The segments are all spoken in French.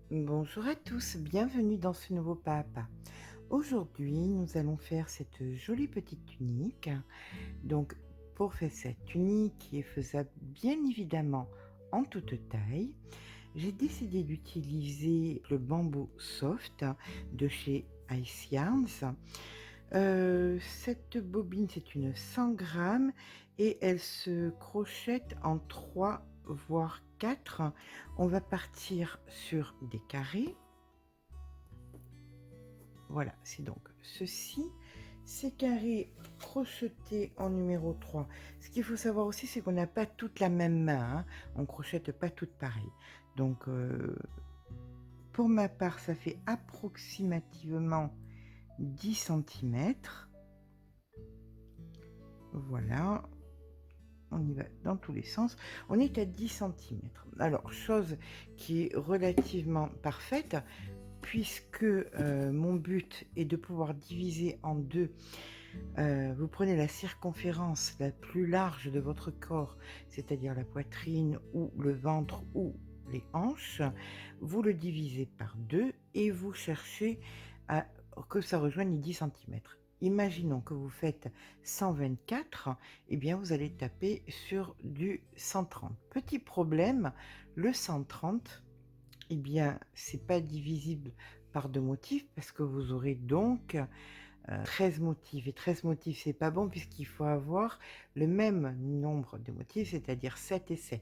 Bonjour à tous, bienvenue dans ce nouveau pas à pas. Aujourd'hui, nous allons faire cette jolie petite tunique. Donc, pour faire cette tunique qui est faisable bien évidemment en toute taille, j'ai décidé d'utiliser le bambou soft de chez Ice Yarns. Cette bobine, c'est une 100 grammes et elle se crochette en 3 voire 4. On va partir sur des carrés. Voilà, c'est donc ceci. Ces carrés crochetés en numéro 3. Ce qu'il faut savoir aussi, c'est qu'on n'a pas toute la même main, hein. On crochette pas toutes pareilles. Donc, pour ma part, ça fait approximativement 10 centimètres. Voilà, on y va dans tous les sens. On est à 10 centimètres. Alors, chose qui est relativement parfaite, puisque mon but est de pouvoir diviser en deux. Vous prenez la circonférence la plus large de votre corps, c'est-à-dire la poitrine ou le ventre ou les hanches, vous le divisez par 2 et vous cherchez à que ça rejoigne les 10 centimètres. Imaginons que vous faites 124, eh bien vous allez taper sur du 130. Petit problème, le 130, eh bien c'est pas divisible par 2 motifs parce que vous aurez donc 13 motifs et 13 motifs, c'est pas bon puisqu'il faut avoir le même nombre de motifs, c'est-à-dire 7 et 7.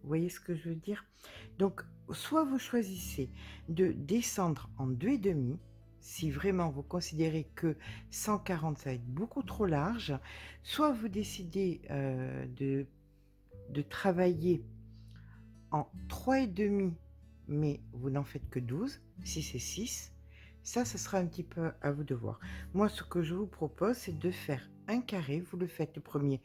Vous voyez ce que je veux dire? Donc, soit vous choisissez de descendre en 2,5, si vraiment vous considérez que 140 ça va être beaucoup trop large, soit vous décidez, de travailler en 3,5, mais vous n'en faites que 12, 6 et 6. Ça, ce sera un petit peu à vous de voir. Moi, ce que je vous propose, c'est de faire un carré. Vous le faites le premier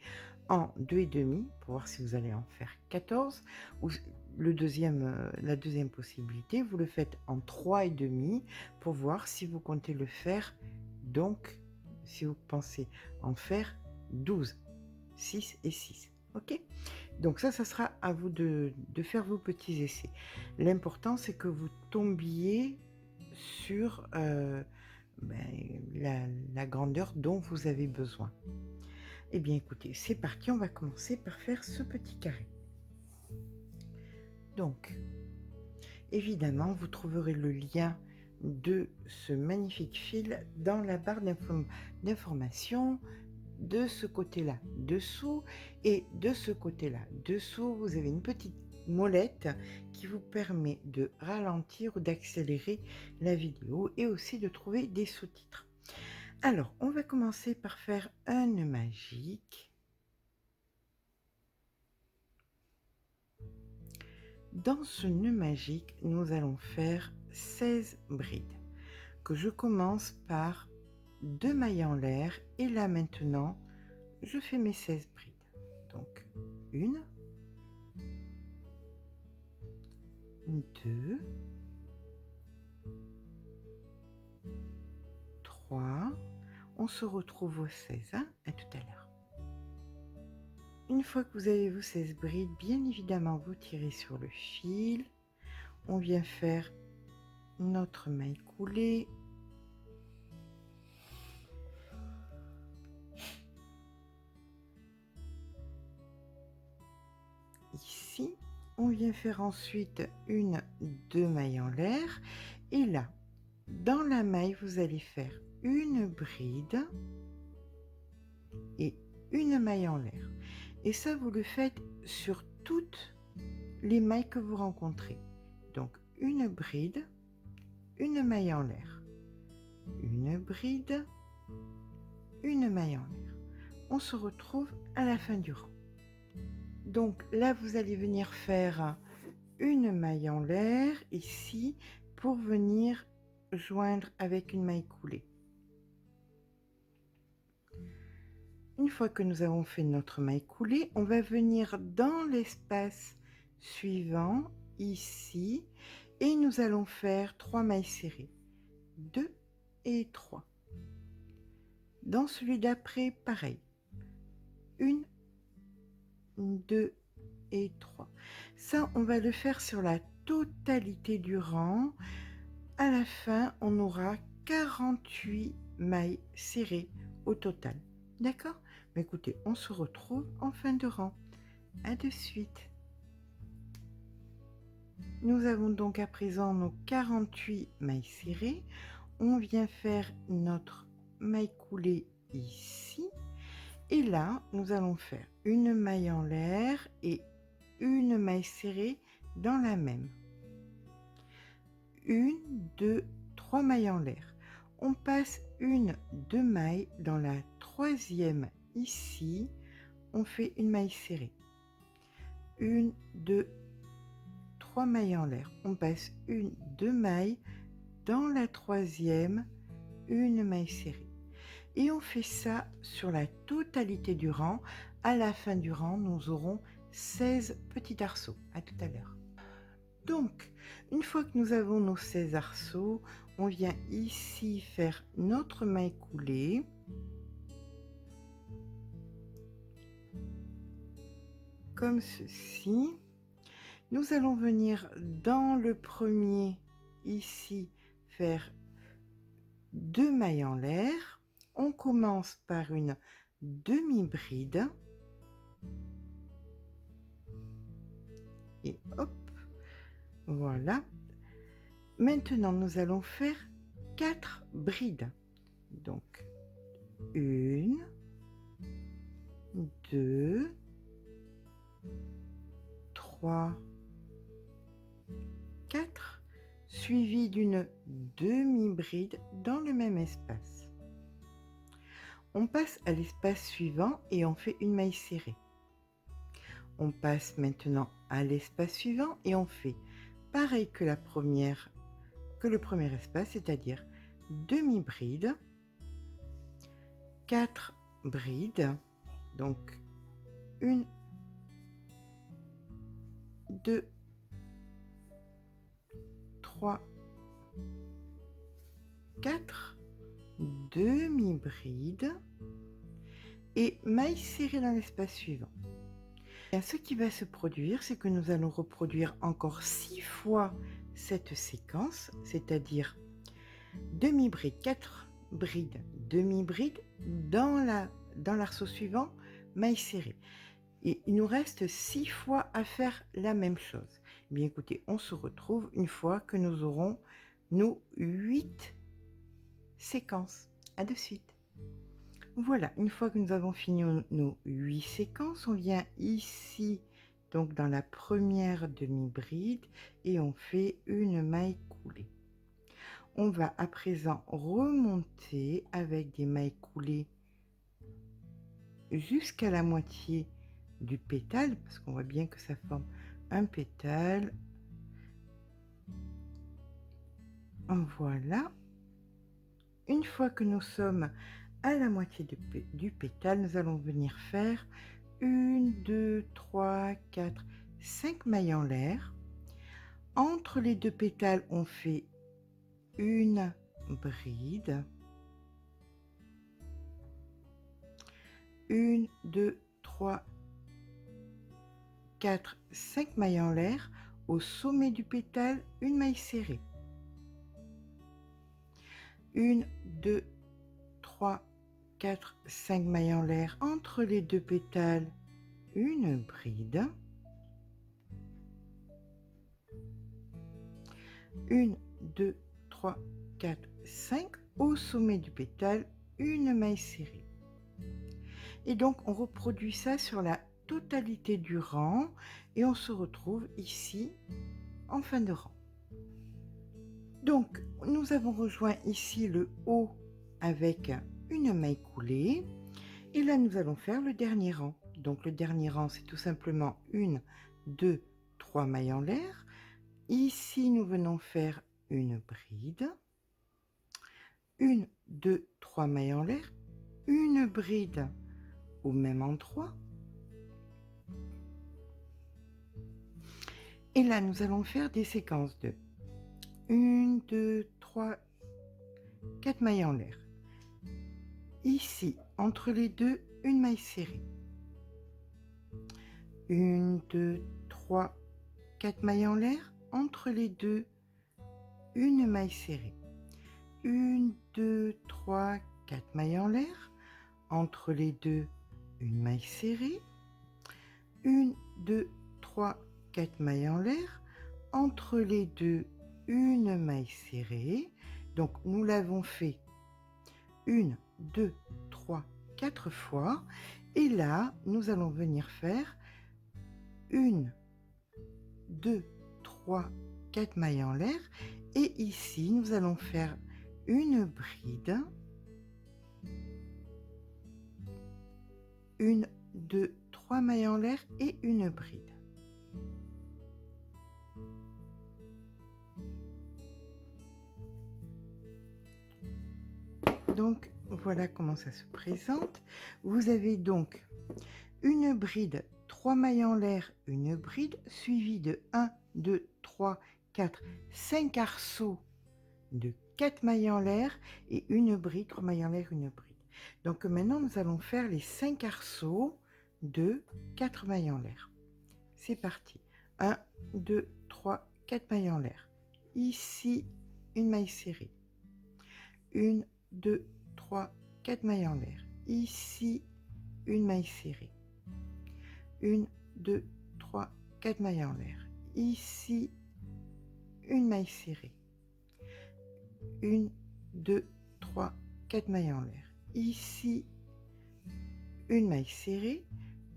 en 2,5 pour voir si vous allez en faire 14. Ou le deuxième, la deuxième possibilité, vous le faites en 3,5 pour voir si vous comptez le faire. Donc, si vous pensez en faire 12, 6 et 6. OK? Donc ça sera à vous de faire vos petits essais. L'important, c'est que vous tombiez sur, la grandeur dont vous avez besoin. Eh bien écoutez, c'est parti, on va commencer par faire ce petit carré. Donc, évidemment, vous trouverez le lien de ce magnifique fil dans la barre d'information. De ce côté-là, dessous, et de ce côté-là, dessous, vous avez une petite molette qui vous permet de ralentir ou d'accélérer la vidéo et aussi de trouver des sous-titres. Alors, on va commencer par faire un nœud magique. Dans ce nœud magique, nous allons faire 16 brides, que je commence par 2 mailles en l'air, et là maintenant, je fais mes 16 brides. Donc, 1, 2, 3, on se retrouve au 16, hein? À tout à l'heure. Une fois que vous avez vos 16 brides, bien évidemment, vous tirez sur le fil. On vient faire notre maille coulée. Ici, on vient faire ensuite une, 2 mailles en l'air. Et là, dans la maille, vous allez faire une bride et une maille en l'air. Et ça, vous le faites sur toutes les mailles que vous rencontrez. Donc, une bride, une maille en l'air, une bride, une maille en l'air. On se retrouve à la fin du rang. Donc là, vous allez venir faire une maille en l'air ici pour venir joindre avec une maille coulée. Une fois que nous avons fait notre maille coulée, on va venir dans l'espace suivant, ici, et nous allons faire 3 mailles serrées. 2 et 3. Dans celui d'après, pareil. 1, 2 et 3. Ça, on va le faire sur la totalité du rang. À la fin, on aura 48 mailles serrées au total. D'accord? Mais écoutez, on se retrouve en fin de rang. À de suite. Nous avons donc à présent nos 48 mailles serrées. On vient faire notre maille coulée ici. Et là, nous allons faire une maille en l'air et une maille serrée dans la même. Une, deux, trois mailles en l'air. On passe une, deux mailles dans la troisième ici. On fait une maille serrée. Une, deux, trois mailles en l'air. On passe une, deux mailles dans la troisième, une maille serrée. Et on fait ça sur la totalité du rang. À la fin du rang, nous aurons 16 petits arceaux. À tout à l'heure. Donc, une fois que nous avons nos 16 arceaux, on vient ici faire notre maille coulée. Comme ceci. Nous allons venir dans le premier, ici, faire 2 mailles en l'air. On commence par une demi-bride. Et hop, voilà. Maintenant, nous allons faire 4 brides. Donc, 1, 2, 3, 4, suivi d'une demi-bride dans le même espace. On passe à l'espace suivant et on fait une maille serrée. On passe maintenant à l'espace suivant et on fait pareil que le premier espace, c'est-à-dire demi-bride, 4 brides, donc 1, 2, 3, 4, demi-bride et maille serrée dans l'espace suivant. Et ce qui va se produire, c'est que nous allons reproduire encore 6 fois cette séquence, c'est-à-dire demi-bride, 4 brides, demi-bride dans l'arceau suivant, maille serrée. Et il nous reste 6 fois à faire la même chose. Bien écoutez, on se retrouve une fois que nous aurons nos 8 séquences. À de suite. Voilà, une fois que nous avons fini nos 8 séquences, on vient ici, donc dans la première demi-bride, et on fait une maille coulée. On va à présent remonter avec des mailles coulées jusqu'à la moitié du pétale, parce qu'on voit bien que ça forme un pétale. Voilà. Une fois que nous sommes à la moitié du pétale, nous allons venir faire 1, 2, 3, 4, 5 mailles en l'air. Entre les deux pétales, on fait une bride. 1, 2, 3, 4, 5 mailles en l'air. Au sommet du pétale, une maille serrée. 1, 2, 3, 4, 5 mailles en l'air. Entre les deux pétales, une bride. 1, 2, 3, 4, 5. Au sommet du pétale, une maille serrée. Et donc, on reproduit ça sur la totalité du rang et on se retrouve ici en fin de rang. Donc, nous avons rejoint ici le haut avec une maille coulée et là, nous allons faire le dernier rang. Donc, le dernier rang, c'est tout simplement 1, 2, 3 mailles en l'air. Ici, nous venons faire une bride. 1, 2, 3 mailles en l'air. Une bride au même endroit. Et là, nous allons faire des séquences de 1, 2, 3, 4 mailles en l'air. Ici, entre les deux, une maille serrée. 1, 2, 3, 4 mailles en l'air. entre les deux, une maille serrée. 1, 2, 3, 4 mailles en l'air. Entre les deux, une maille serrée. 1, 2, 3, 4 mailles en l'air. Entre les deux, une maille serrée. Donc, nous l'avons fait 1, 2, 3, 4 fois. Et là, nous allons venir faire 1, 2, 3, 4 mailles en l'air. Et ici, nous allons faire une bride. 1, 2, 3 mailles en l'air et une bride. Donc, voilà comment ça se présente. Vous avez donc une bride, 3 mailles en l'air, une bride, suivie de 1, 2, 3, 4, 5 arceaux de 4 mailles en l'air et une bride, 3 mailles en l'air, une bride. Donc maintenant, nous allons faire les 5 arceaux de 4 mailles en l'air. C'est parti. 1, 2, 3, 4 mailles en l'air. Ici, une maille serrée. 1, 2, 3, 4 mailles en l'air. Ici, une maille serrée. 1, 2, 3, 4 mailles en l'air. Ici, une maille serrée. 1, 2, 3, 4 mailles en l'air. Ici, une maille serrée.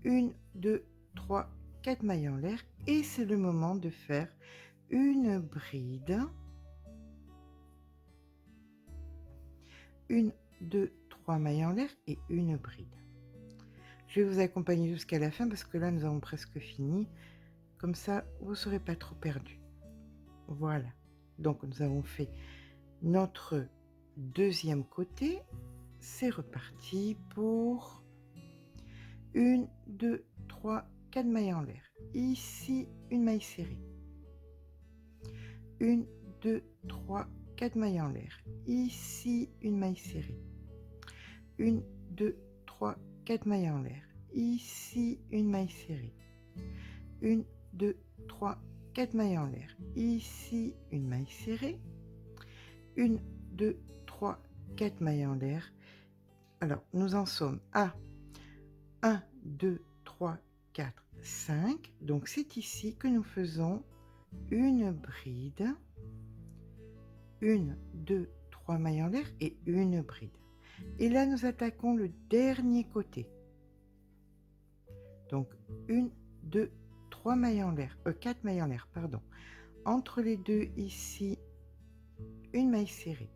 1, 2, 3, 4 mailles en l'air. Et c'est le moment de faire une bride. 1, 2, 3 mailles en l'air et une bride. Je vais vous accompagner jusqu'à la fin parce que là, nous avons presque fini. Comme ça, vous ne serez pas trop perdu. Voilà. Donc, nous avons fait notre deuxième côté. C'est reparti pour 1, 2, 3, 4 mailles en l'air. Ici, une maille serrée. 1, 2, 3, 4 mailles en l'air. Ici, une maille serrée. 1, 2, 3, 4 mailles en l'air. Ici, une maille serrée. 1, 2, 3, 4 mailles en l'air. Ici, une maille serrée. 1, 2, 3, 4 mailles en l'air. Alors, nous en sommes à 1, 2, 3, 4, 5. Donc, c'est ici que nous faisons une bride. 1, 2, 3 mailles en l'air et une bride. Et là, nous attaquons le dernier côté. Donc, 1, 2, 3 mailles en l'air, 4 mailles en l'air, pardon. Entre les deux, ici, une maille serrée.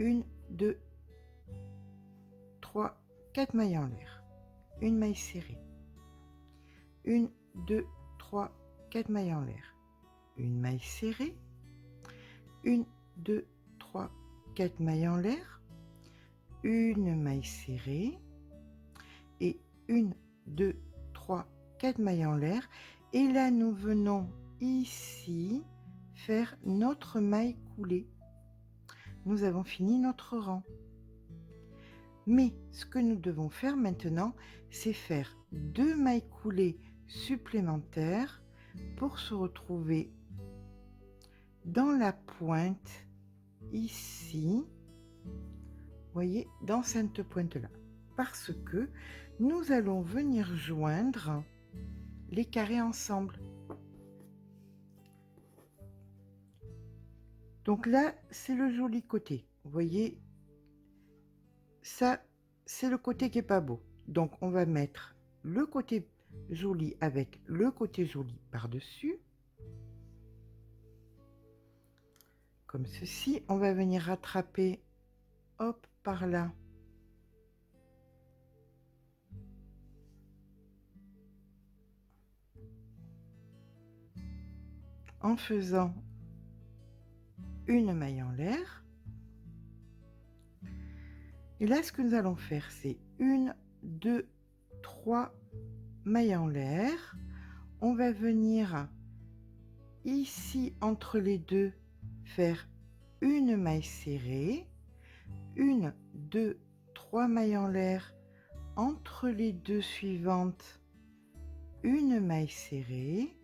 1, 2, 3, 4 mailles en l'air. Une maille serrée. 1, 2, 3, 4 mailles en l'air. Une maille serrée. 1, 2, 3, 4 mailles en l'air. Une maille serrée. Et 1, 2, 3, 4 mailles en l'air. Et là, nous venons ici faire notre maille coulée. Nous avons fini notre rang. Mais ce que nous devons faire maintenant, c'est faire 2 mailles coulées supplémentaires pour se retrouver dans la pointe ici. Vous voyez, dans cette pointe-là. Parce que nous allons venir joindre les carrés ensemble. Donc là, c'est le joli côté. Vous voyez, ça, c'est le côté qui est pas beau. Donc, on va mettre le côté joli avec le côté joli par-dessus. Comme ceci. On va venir rattraper, hop, par là. En faisant une maille en l'air. Et là, ce que nous allons faire, c'est 1, 2, 3 mailles en l'air. On va venir ici, entre les deux, faire une maille serrée. 1, 2, 3 mailles en l'air. Entre les deux suivantes, une maille serrée.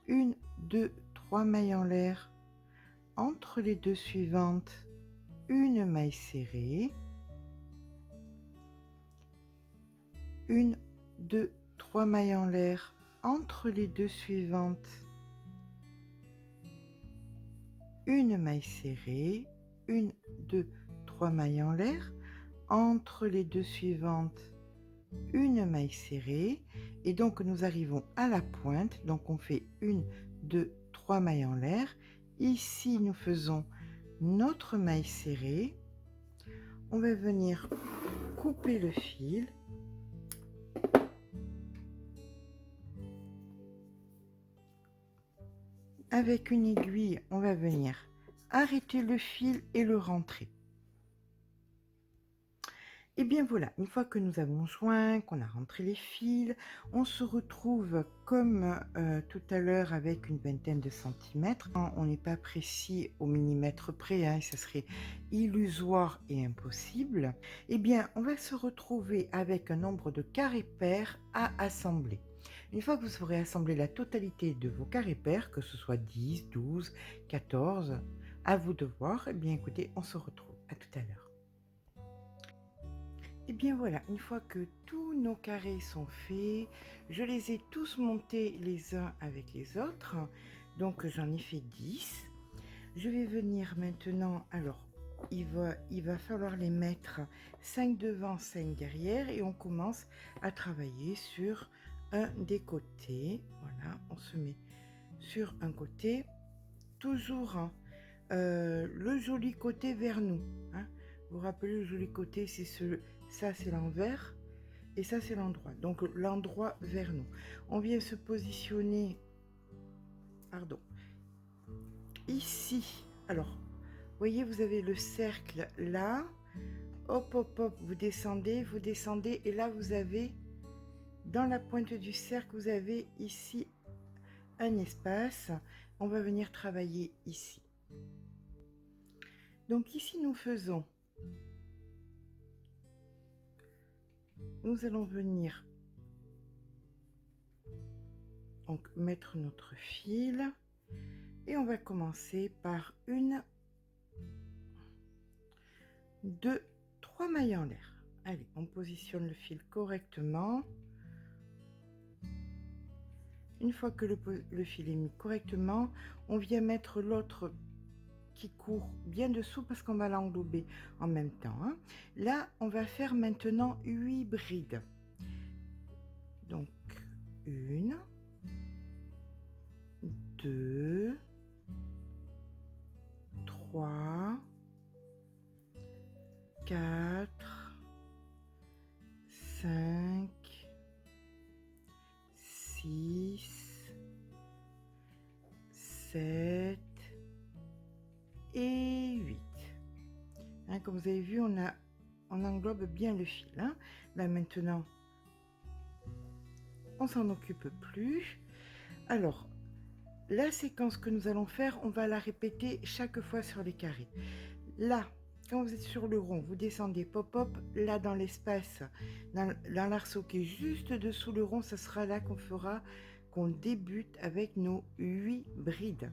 1, 2, 3 mailles en l'air, entre les deux suivantes, une maille serrée, 1, 2, 3 mailles en l'air, entre les deux suivantes, une maille serrée, 1, 2, 3 mailles en l'air, entre les deux suivantes, une maille serrée, et donc nous arrivons à la pointe, donc on fait 1, 2, 3 mailles en l'air. Ici nous faisons notre maille serrée, on va venir couper le fil, avec une aiguille on va venir arrêter le fil et le rentrer. Et bien voilà, une fois que nous avons joint, qu'on a rentré les fils, on se retrouve comme tout à l'heure avec une vingtaine de centimètres. On n'est pas précis au millimètre près, hein, ça serait illusoire et impossible. Et bien, on va se retrouver avec un nombre de carrés pairs à assembler. Une fois que vous aurez assemblé la totalité de vos carrés pairs, que ce soit 10, 12, 14, à vous de voir, et bien écoutez, on se retrouve. À tout à l'heure. Et bien voilà, une fois que tous nos carrés sont faits, je les ai tous montés les uns avec les autres, donc j'en ai fait 10. Je vais venir maintenant, alors il va falloir les mettre 5 devant, 5 derrière, et on commence à travailler sur un des côtés. Voilà, on se met sur un côté, toujours le joli côté vers nous, hein. Vous vous rappelez, le joli côté, c'est ça c'est l'envers et ça c'est l'endroit, donc l'endroit vers nous. On vient se positionner, pardon, ici. Alors vous voyez, vous avez le cercle là, hop hop hop, vous descendez, et là vous avez dans la pointe du cercle, vous avez ici un espace. On va venir travailler ici. Donc ici nous allons venir donc mettre notre fil et on va commencer par 1, 2, 3 mailles en l'air. Allez, on positionne le fil correctement. Une fois que le fil est mis correctement, on vient mettre l'autre qui court bien dessous parce qu'on va l'englober en même temps, hein. Là, on va faire maintenant 8 brides. Donc, 1, 2, 3, 4, 5, 6, 7 et 8. Hein, comme vous avez vu, on englobe bien le fil, hein. Là maintenant, on s'en occupe plus. Alors, la séquence que nous allons faire, on va la répéter chaque fois sur les carrés. Là, quand vous êtes sur le rond, vous descendez pop-pop. Là, dans l'espace, dans l'arceau qui est juste dessous le rond, ce sera là qu'on débute avec nos 8 brides.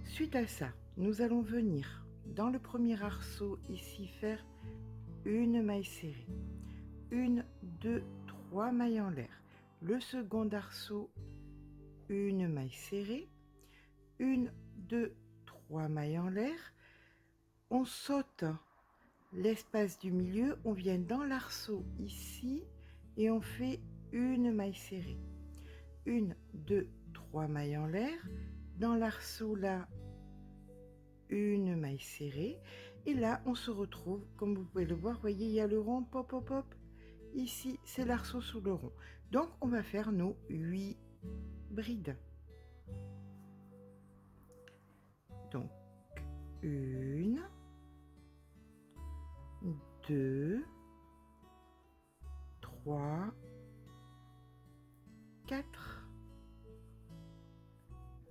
Suite à ça, nous allons venir dans le premier arceau ici faire une maille serrée. 1, 2, 3 mailles en l'air. Le second arceau, une maille serrée. 1, 2, 3 mailles en l'air. On saute l'espace du milieu, on vient dans l'arceau ici et on fait une maille serrée. 1, 2, 3 mailles en l'air. Dans l'arceau là, une maille serrée. Et là, on se retrouve, comme vous pouvez le voir, voyez, il y a le rond, pop, pop, pop. Ici, c'est l'arceau sous le rond. Donc, on va faire nos 8 brides. Donc, 1, 2, 3, 4,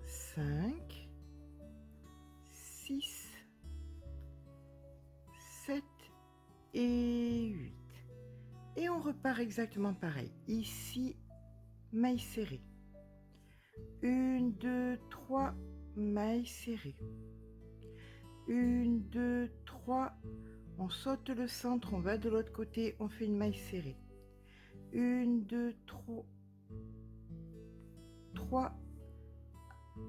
5, 6, 7 et 8. Et on repart exactement pareil. Ici, maille serrée. 1, 2, 3 mailles serrées. 1, 2, 3, on saute le centre, on va de l'autre côté, on fait une maille serrée. 1, 2, 3, 3,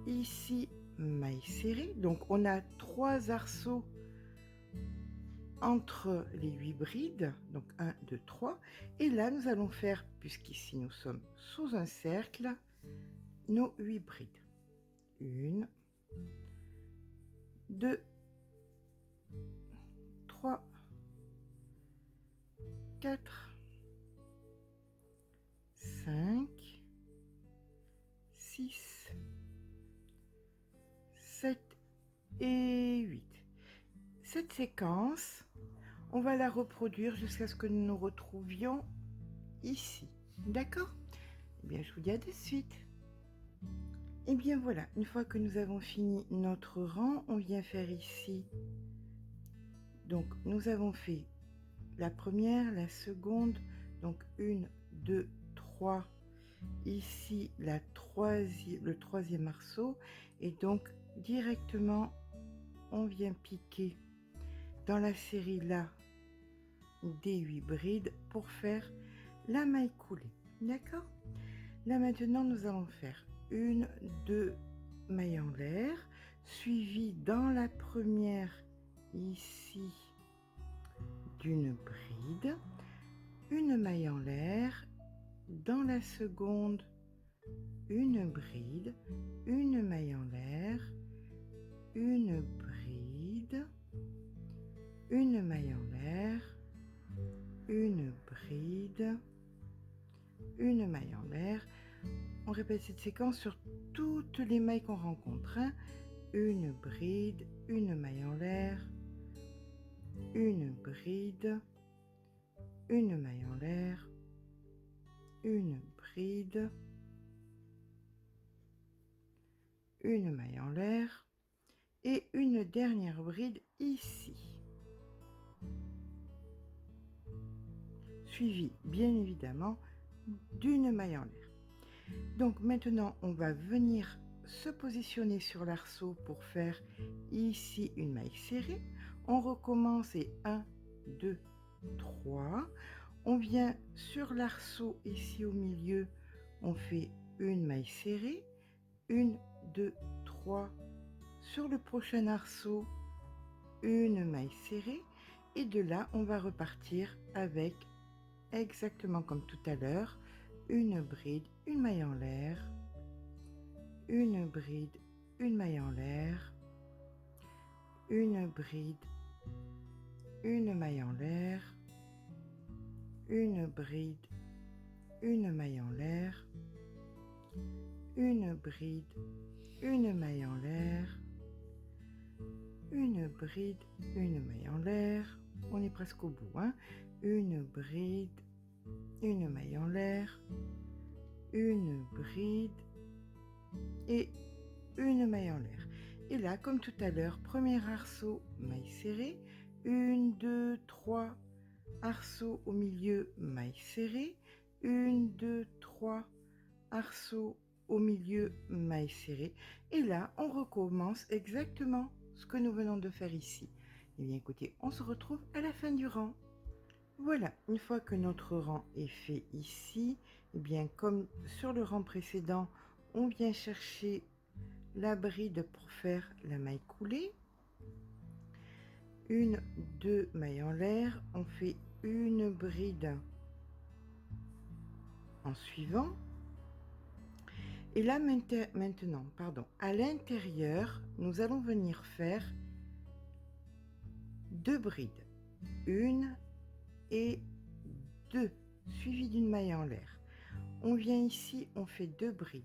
ici, maille serrée. Donc on a 3 arceaux entre les 8 brides, donc 1, 2, 3. Et là, nous allons faire, puisqu'ici nous sommes sous un cercle, nos 8 brides. 1, 2, 3, 4, 5, 6, 7 et 8. Cette séquence, on va la reproduire jusqu'à ce que nous nous retrouvions ici. D'accord? Eh bien, je vous dis à de suite. Et bien voilà, une fois que nous avons fini notre rang, on vient faire ici. Donc, nous avons fait la première, la seconde, donc 1, 2, 3. Ici, le troisième arceau. Et donc, directement, on vient piquer dans la série là des 8 brides pour faire la maille coulée. D'accord? Là, maintenant, nous allons faire 1, 2 mailles en l'air, suivi dans la première, ici, d'une bride, une maille en l'air, dans la seconde, une bride, une maille en l'air, une bride, une maille en l'air, une bride, une maille en l'air. On répète cette séquence sur toutes les mailles qu'on rencontre. Hein. Une bride, une maille en l'air, une bride, une maille en l'air, une bride, une maille en l'air et une dernière bride ici. Suivi bien évidemment d'une maille en l'air. Donc maintenant on va venir se positionner sur l'arceau pour faire ici une maille serrée. On recommence et 1, 2, 3. On vient sur l'arceau ici au milieu, on fait une maille serrée, 1, 2, 3. Sur le prochain arceau, une maille serrée et de là on va repartir avec exactement comme tout à l'heure, une bride, une maille en l'air, une bride, une maille en l'air, une bride, une maille en l'air, une bride, une maille en l'air, une bride, une maille en l'air, une bride, une maille en l'air, on est presque au bout, hein? Une bride, une maille en l'air, une bride et une maille en l'air. Et là, comme tout à l'heure, premier arceau, maille serrée, 1, 2, 3, arceau au milieu, maille serrée, 1, 2, 3, arceau au milieu, maille serrée. Et là, on recommence exactement ce que nous venons de faire ici. Et bien écoutez, on se retrouve à la fin du rang. Voilà, une fois que notre rang est fait ici, et bien comme sur le rang précédent, on vient chercher la bride pour faire la maille coulée. 1, 2 mailles en l'air, on fait une bride en suivant. Et là maintenant, à l'intérieur, nous allons venir faire 2 brides, 1 et 2, suivies d'une maille en l'air. On vient ici, on fait 2 brides,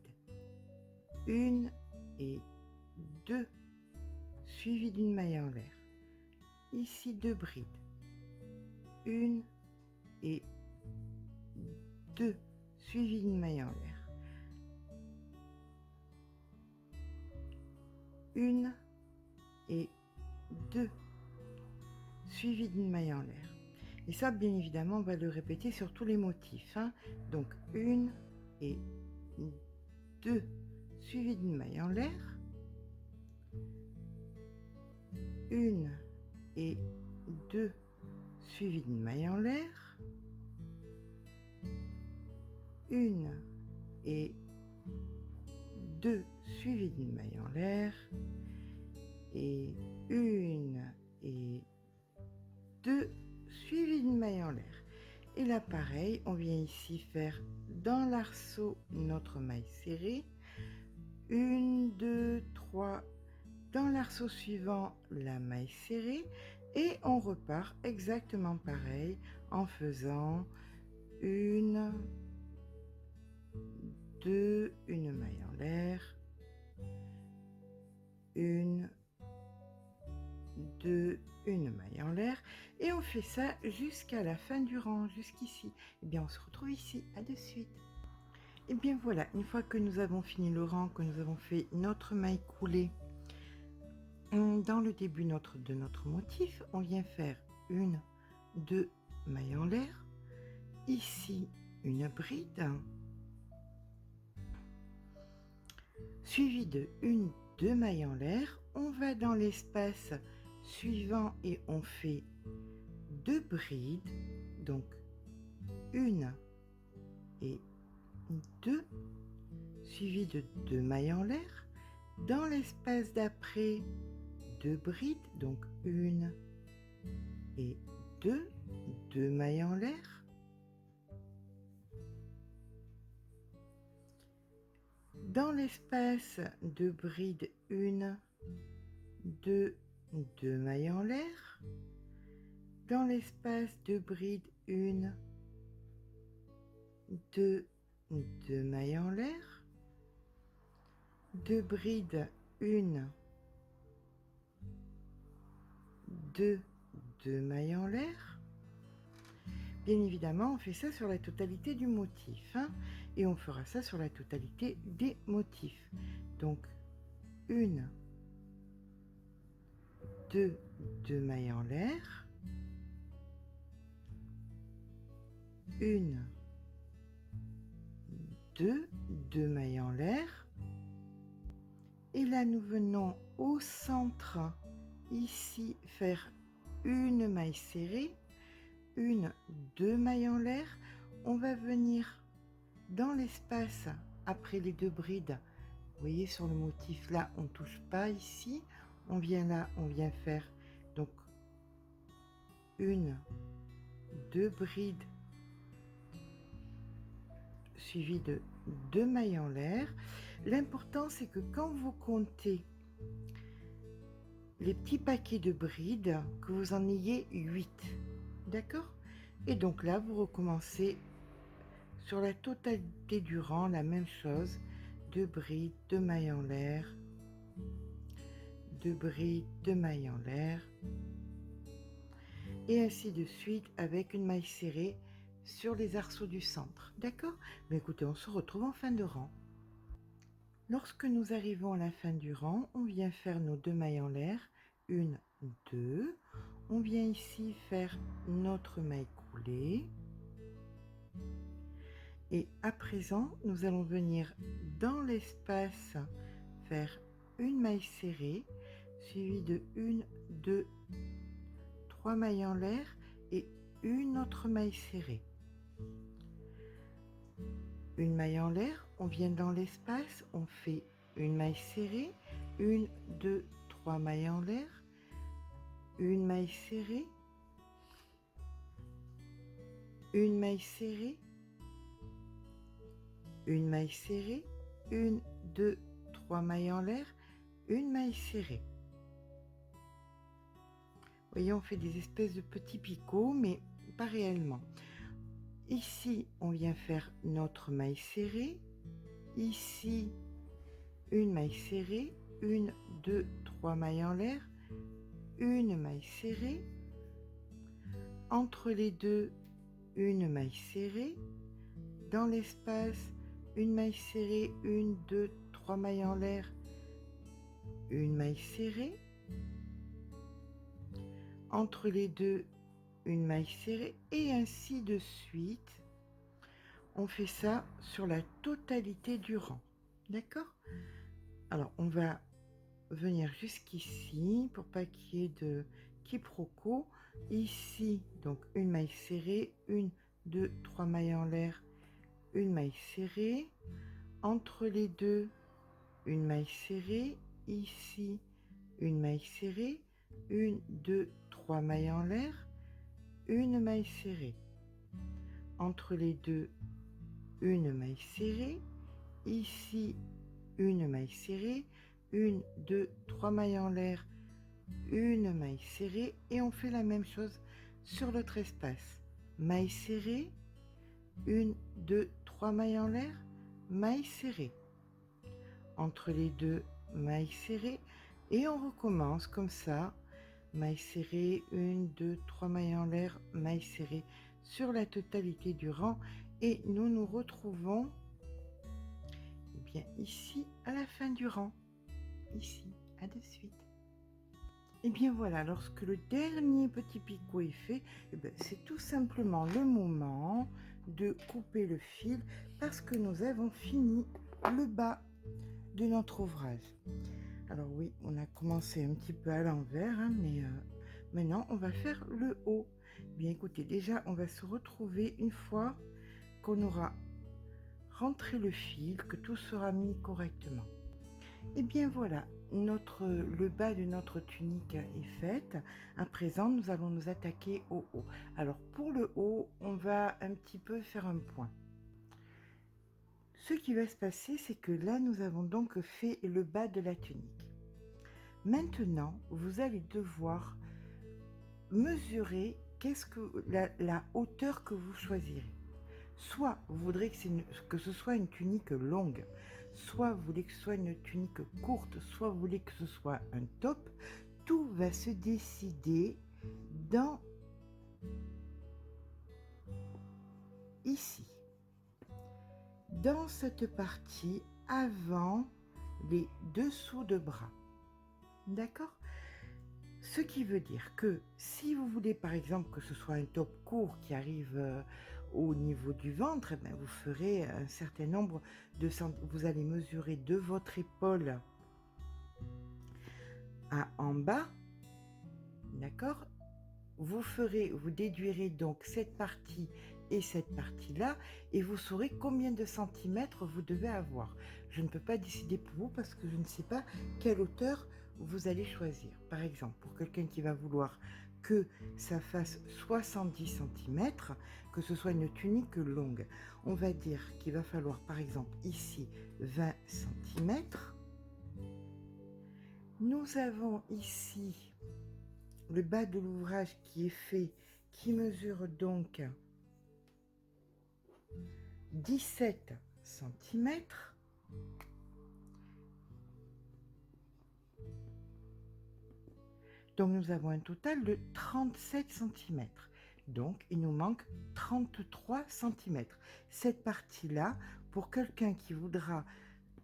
1 et 2, suivies d'une maille en l'air. Ici 2 brides, 1 et 2, suivies d'une maille en l'air. 1 et 2, suivies d'une maille en l'air. Et ça, bien évidemment, on va le répéter sur tous les motifs. Hein. Donc 1 et 2, suivi d'une maille en l'air, une et deux suivi d'une maille en l'air, une et deux suivi d'une maille en l'air, et une et deux suivi d'une maille en l'air. Et là pareil, on vient ici faire dans l'arceau notre maille serrée, 1, 2, 3, dans l'arceau suivant la maille serrée, et on repart exactement pareil en faisant une, deux, une maille en l'air, une, deux, une maille en l'air, et on fait ça jusqu'à la fin du rang, jusqu'ici. Et bien on se retrouve ici, à de suite. Et bien voilà, une fois que nous avons fini le rang, que nous avons fait notre maille coulée dans le début de notre motif, on vient faire une, deux mailles en l'air, ici une bride, suivie de une, deux mailles en l'air. On va dans l'espace suivant et on fait deux brides, donc une et deux, suivi de deux mailles en l'air. Dans l'espace d'après, deux brides, donc une et deux, deux mailles en l'air. Dans l'espace de bride, une, deux, deux mailles en l'air. Dans l'espace de bride, une, deux, deux mailles en l'air. De bride, une, deux, deux mailles en l'air. Bien évidemment, on fait ça sur la totalité du motif, hein, et on fera ça sur la totalité des motifs. Donc, une, deux, deux mailles en l'air, une, deux, deux mailles en l'air, et là nous venons au centre, ici faire une maille serrée, une, deux mailles en l'air. On va venir dans l'espace après les deux brides. Vous voyez sur le motif là, on touche pas ici, on vient là, on vient faire donc une, deux brides suivies de deux mailles en l'air. L'important c'est que quand vous comptez les petits paquets de brides, que vous en ayez 8, d'accord? Et donc là vous recommencez sur la totalité du rang la même chose, deux brides, deux mailles en l'air, deux brides, deux mailles en l'air, et ainsi de suite avec une maille serrée sur les arceaux du centre, d'accord? Mais écoutez, on se retrouve en fin de rang. Lorsque nous arrivons à la fin du rang, on vient faire nos deux mailles en l'air, une, deux, on vient ici faire notre maille coulée, et à présent nous allons venir dans l'espace faire une maille serrée suivie de une, deux, trois mailles en l'air et une autre maille serrée. Une maille en l'air, on vient dans l'espace, on fait une maille serrée, une, deux, trois mailles en l'air, une maille serrée, une maille serrée, une maille serrée, une, deux, trois mailles en l'air, une maille serrée. Vous voyez, on fait des espèces de petits picots, mais pas réellement. Ici, on vient faire notre maille serrée. Ici, une maille serrée, une, deux, trois mailles en l'air, une maille serrée. Entre les deux, une maille serrée. Dans l'espace, une maille serrée, une, deux, trois mailles en l'air, une maille serrée. Entre les deux, une maille serrée, et ainsi de suite. On fait ça sur la totalité du rang, d'accord? Alors, on va venir jusqu'ici pour pas qu'il y ait de quiproquo. Ici, donc une maille serrée, une, deux, trois mailles en l'air, une maille serrée. Entre les deux, une maille serrée. Ici, une maille serrée, une, deux, trois mailles en l'air, une maille serrée. Entre les deux, une maille serrée. Ici, une maille serrée, une, deux, trois mailles en l'air, une maille serrée, et on fait la même chose sur l'autre espace. Maille serrée, une, deux, trois mailles en l'air, maille serrée. Entre les deux, maille serrée, et on recommence comme ça. Maille serrée, une, deux, trois mailles en l'air, maille serrée sur la totalité du rang, et nous nous retrouvons bien ici à la fin du rang. Ici, à de suite. Et bien voilà, lorsque le dernier petit picot est fait, c'est tout simplement le moment de couper le fil parce que nous avons fini le bas de notre ouvrage. Alors oui, on a commencé un petit peu à l'envers, hein, mais maintenant on va faire le haut. Bien écoutez, déjà on va se retrouver une fois qu'on aura rentré le fil, que tout sera mis correctement. Et bien voilà, le bas de notre tunique est fait. À présent, nous allons nous attaquer au haut. Alors pour le haut, on va un petit peu faire un point. Ce qui va se passer, c'est que là, nous avons donc fait le bas de la tunique. Maintenant, vous allez devoir mesurer la hauteur que vous choisirez. Soit vous voudrez que ce soit une tunique longue, soit vous voulez que ce soit une tunique courte, soit vous voulez que ce soit un top. Tout va se décider dans ici, dans cette partie avant les dessous de bras. D'accord? Ce qui veut dire que si vous voulez par exemple que ce soit un top court qui arrive au niveau du ventre, vous ferez un certain nombre de centimètres. Vous allez mesurer de votre épaule à en bas, d'accord? Vous déduirez donc cette partie et cette partie-là, et vous saurez combien de centimètres vous devez avoir. Je ne peux pas décider pour vous parce que je ne sais pas quelle hauteur vous allez choisir. Par exemple, pour quelqu'un qui va vouloir que ça fasse 70 centimètres, que ce soit une tunique longue, on va dire qu'il va falloir par exemple ici 20 centimètres. Nous avons ici le bas de l'ouvrage qui est fait, qui mesure donc 17 centimètres. Donc nous avons un total de 37 centimètres. Donc il nous manque 33 centimètres. Cette partie-là, pour quelqu'un qui voudra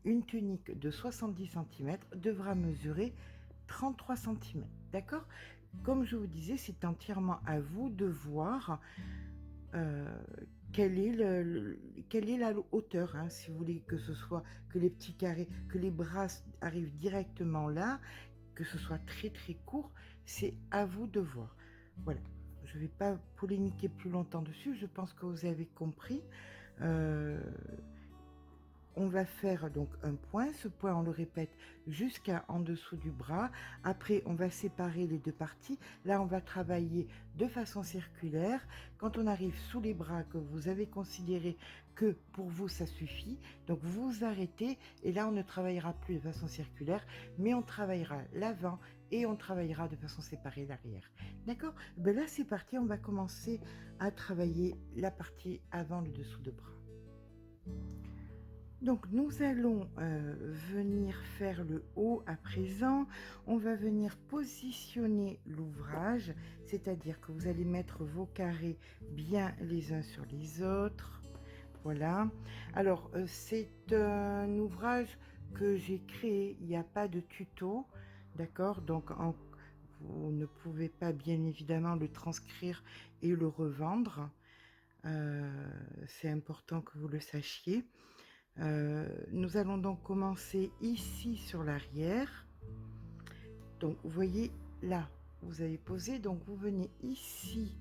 une tunique de 70 centimètres, devra mesurer 33 centimètres. D'accord? Comme je vous disais, c'est entièrement à vous de voir quelle est la hauteur, hein, si vous voulez que ce soit que les petits carrés, que les bras arrivent directement là, que ce soit très très court, c'est à vous de voir. Voilà, je ne vais pas polémiquer plus longtemps dessus, je pense que vous avez compris. On va faire donc un point, ce point on le répète jusqu'à en dessous du bras. Après on va séparer les deux parties. Là on va travailler de façon circulaire. Quand on arrive sous les bras, que vous avez considéré que pour vous ça suffit, donc vous vous arrêtez et là on ne travaillera plus de façon circulaire, mais on travaillera l'avant et on travaillera de façon séparée l'arrière. D'accord? Là c'est parti, on va commencer à travailler la partie avant le dessous de bras. Donc nous allons venir faire le haut à présent. On va venir positionner l'ouvrage, c'est-à-dire que vous allez mettre vos carrés bien les uns sur les autres. Voilà. Alors c'est un ouvrage que j'ai créé, il n'y a pas de tuto, d'accord? Donc vous ne pouvez pas bien évidemment le transcrire et le revendre. C'est important que vous le sachiez. Nous allons donc commencer ici sur l'arrière. Donc vous voyez là, vous avez posé, donc vous venez ici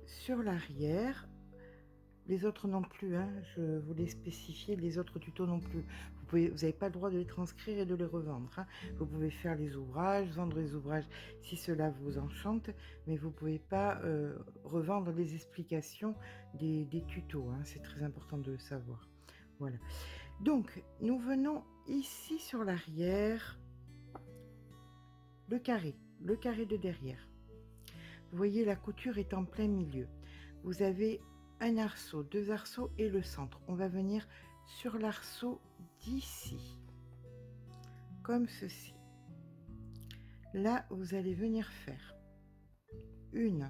sur l'arrière. Les autres non plus, hein, je vous l'ai spécifié, les autres tutos non plus. Vous n'avez pas le droit de les transcrire et de les revendre, hein. Vous pouvez faire les ouvrages, vendre les ouvrages si cela vous enchante, mais vous ne pouvez pas revendre les explications des tutos, hein. C'est très important de le savoir. Voilà. Donc, nous venons ici sur l'arrière, le carré de derrière. Vous voyez, la couture est en plein milieu. Vous avez un arceau, deux arceaux et le centre. On va venir sur l'arceau d'ici, comme ceci. Là, vous allez venir faire une,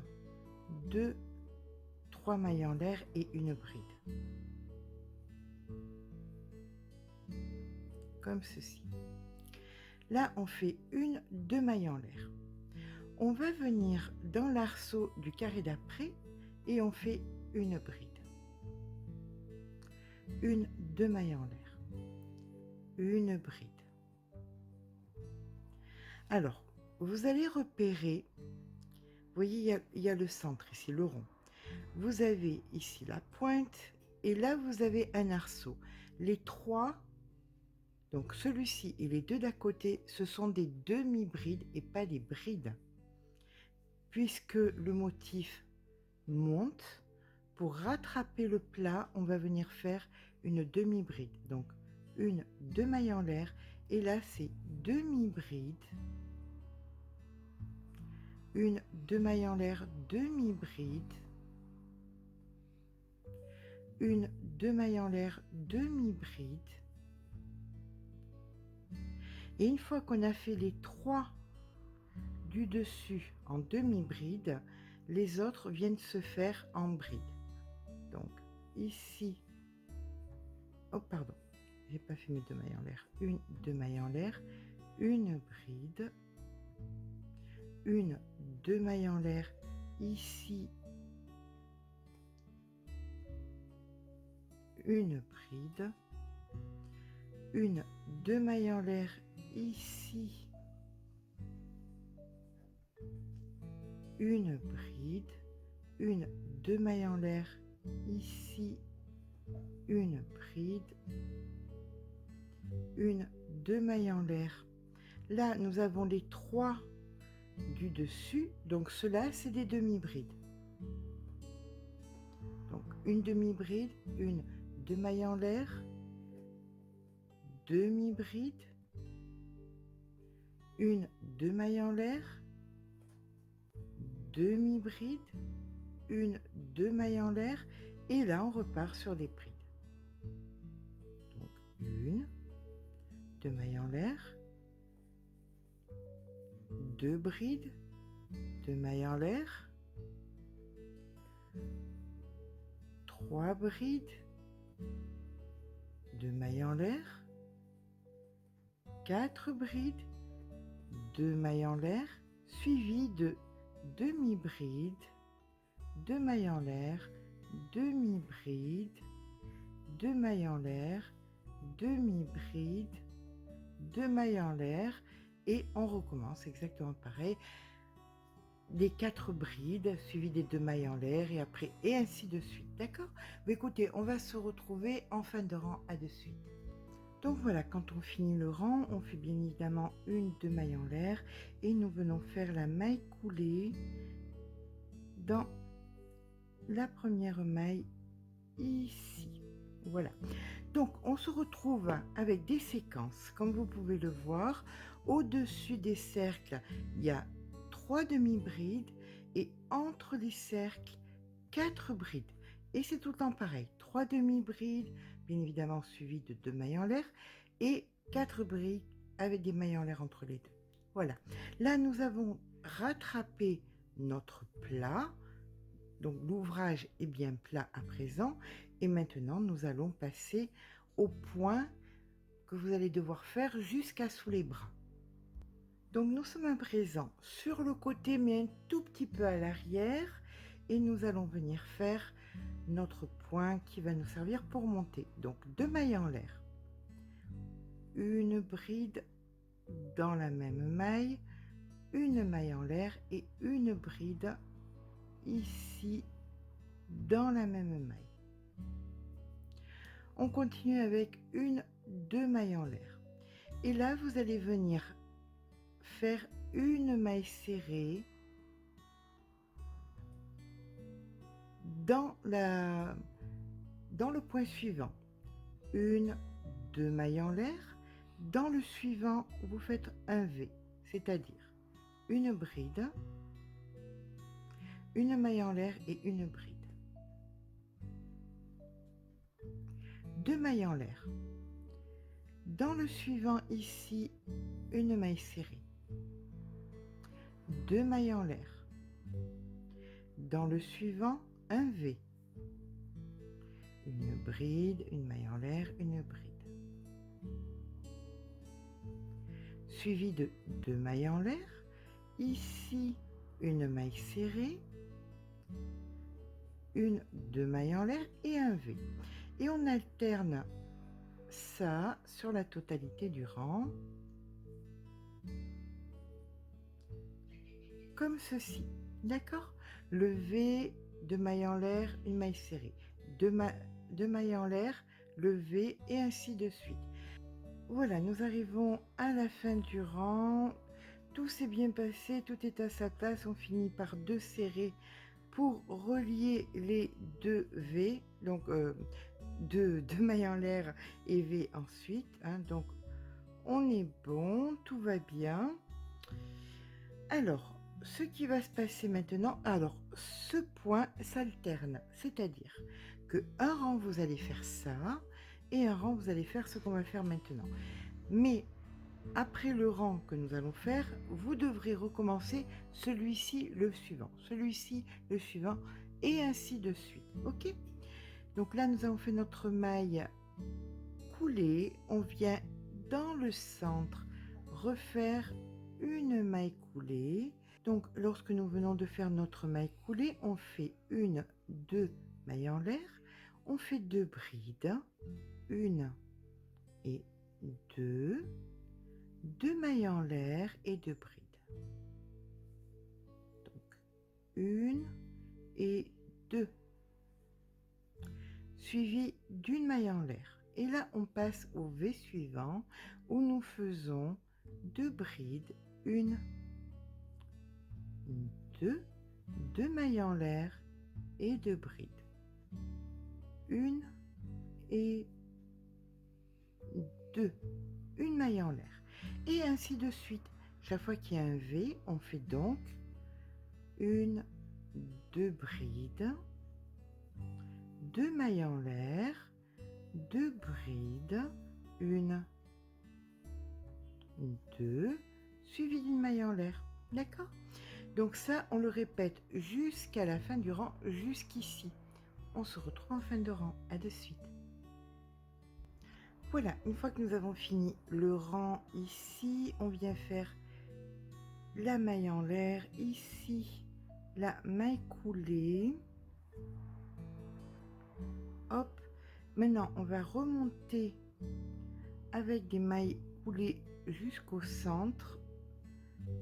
deux, trois mailles en l'air et une bride. Comme ceci. Là, on fait une, deux mailles en l'air. On va venir dans l'arceau du carré d'après et on fait une bride. Une, deux mailles en l'air. Une bride. Alors, vous allez repérer, vous voyez, il y a le centre ici, le rond. Vous avez ici la pointe et là, vous avez un arceau. Les trois, donc celui-ci et les deux d'à côté, ce sont des demi-brides et pas des brides. Puisque le motif monte, pour rattraper le plat, on va venir faire une demi-bride. Donc, une, deux mailles en l'air. Et là, c'est demi-bride. Une, deux mailles en l'air, demi-bride. Une, deux mailles en l'air, demi-bride. Et une fois qu'on a fait les trois du dessus en demi-bride, les autres viennent se faire en bride. Donc ici, oh pardon, j'ai pas fait mes deux mailles en l'air. Une, deux mailles en l'air, une bride, une, deux mailles en l'air ici, une bride, une, deux mailles en l'air ici, une bride, une, deux mailles en l'air ici, une bride, une, deux mailles en l'air. Là, nous avons les trois du dessus, donc cela c'est des demi-brides. Donc une demi-bride, une, deux mailles en l'air, demi-bride, une, deux mailles en l'air, demi-bride, une, deux mailles en l'air, et là on repart sur des brides. Donc une, deux mailles en l'air, deux brides, deux mailles en l'air, trois brides, deux mailles en l'air, quatre brides, deux mailles en l'air, suivi de demi-bride, deux mailles en l'air, demi-bride, deux mailles en l'air, demi-bride, deux mailles en l'air, et on recommence exactement pareil, les quatre brides suivies des deux mailles en l'air et après et ainsi de suite. D'accord? Écoutez, on va se retrouver en fin de rang, à de suite. Donc voilà, quand on finit le rang, on fait bien évidemment une, deux mailles en l'air et nous venons faire la maille coulée dans la première maille ici. Voilà, donc on se retrouve avec des séquences comme vous pouvez le voir. Au-dessus des cercles, il y a trois demi-brides et entre les cercles, quatre brides. Et c'est tout le temps pareil, trois demi-brides, bien évidemment suivies de deux mailles en l'air et quatre brides avec des mailles en l'air entre les deux. Voilà, là nous avons rattrapé notre plat. Donc l'ouvrage est bien plat à présent et maintenant nous allons passer au point que vous allez devoir faire jusqu'à sous les bras. Donc nous sommes à présent sur le côté mais un tout petit peu à l'arrière et nous allons venir faire notre point qui va nous servir pour monter. Donc deux mailles en l'air, une bride dans la même maille, une maille en l'air et une bride ici dans la même maille. On continue avec deux mailles en l'air. Et là, vous allez venir faire une maille serrée dans le point suivant. Deux mailles en l'air. Dans le suivant, vous faites un V, c'est-à-dire une bride, une maille en l'air et une bride. Deux mailles en l'air. Dans le suivant ici, une maille serrée. Deux mailles en l'air. Dans le suivant, un V. Une bride, une maille en l'air, une bride. Suivi de deux mailles en l'air. Ici, une maille serrée, deux mailles en l'air et un V. Et on alterne ça sur la totalité du rang, comme ceci, d'accord? Le V, deux mailles en l'air, une maille serrée, deux mailles en l'air, le V et ainsi de suite. Voilà, nous arrivons à la fin du rang. Tout s'est bien passé, tout est à sa place. On finit par deux serrés pour relier les deux V, donc deux mailles en l'air et V ensuite. Hein, donc on est bon, tout va bien. Alors, ce qui va se passer maintenant, alors ce point s'alterne, c'est-à-dire que un rang vous allez faire ça et un rang vous allez faire ce qu'on va faire maintenant. Mais après le rang que nous allons faire, vous devrez recommencer celui-ci, le suivant, celui-ci, le suivant, et ainsi de suite. Ok? Donc là, nous avons fait notre maille coulée. On vient dans le centre refaire une maille coulée. Donc, lorsque nous venons de faire notre maille coulée, on fait deux mailles en l'air. On fait deux brides, une et deux mailles en l'air et deux brides. Donc, une et deux, suivi d'une maille en l'air. Et là, on passe au V suivant où nous faisons deux brides, deux mailles en l'air et deux brides. Une et deux, une maille en l'air. Et ainsi de suite. Chaque fois qu'il y a un V, on fait donc deux brides, deux mailles en l'air, deux brides, deux, suivi d'une maille en l'air. D'accord? Donc ça, on le répète jusqu'à la fin du rang, jusqu'ici. On se retrouve en fin de rang. À de suite. Voilà, une fois que nous avons fini le rang ici, on vient faire la maille en l'air, ici la maille coulée. Hop, maintenant on va remonter avec des mailles coulées jusqu'au centre,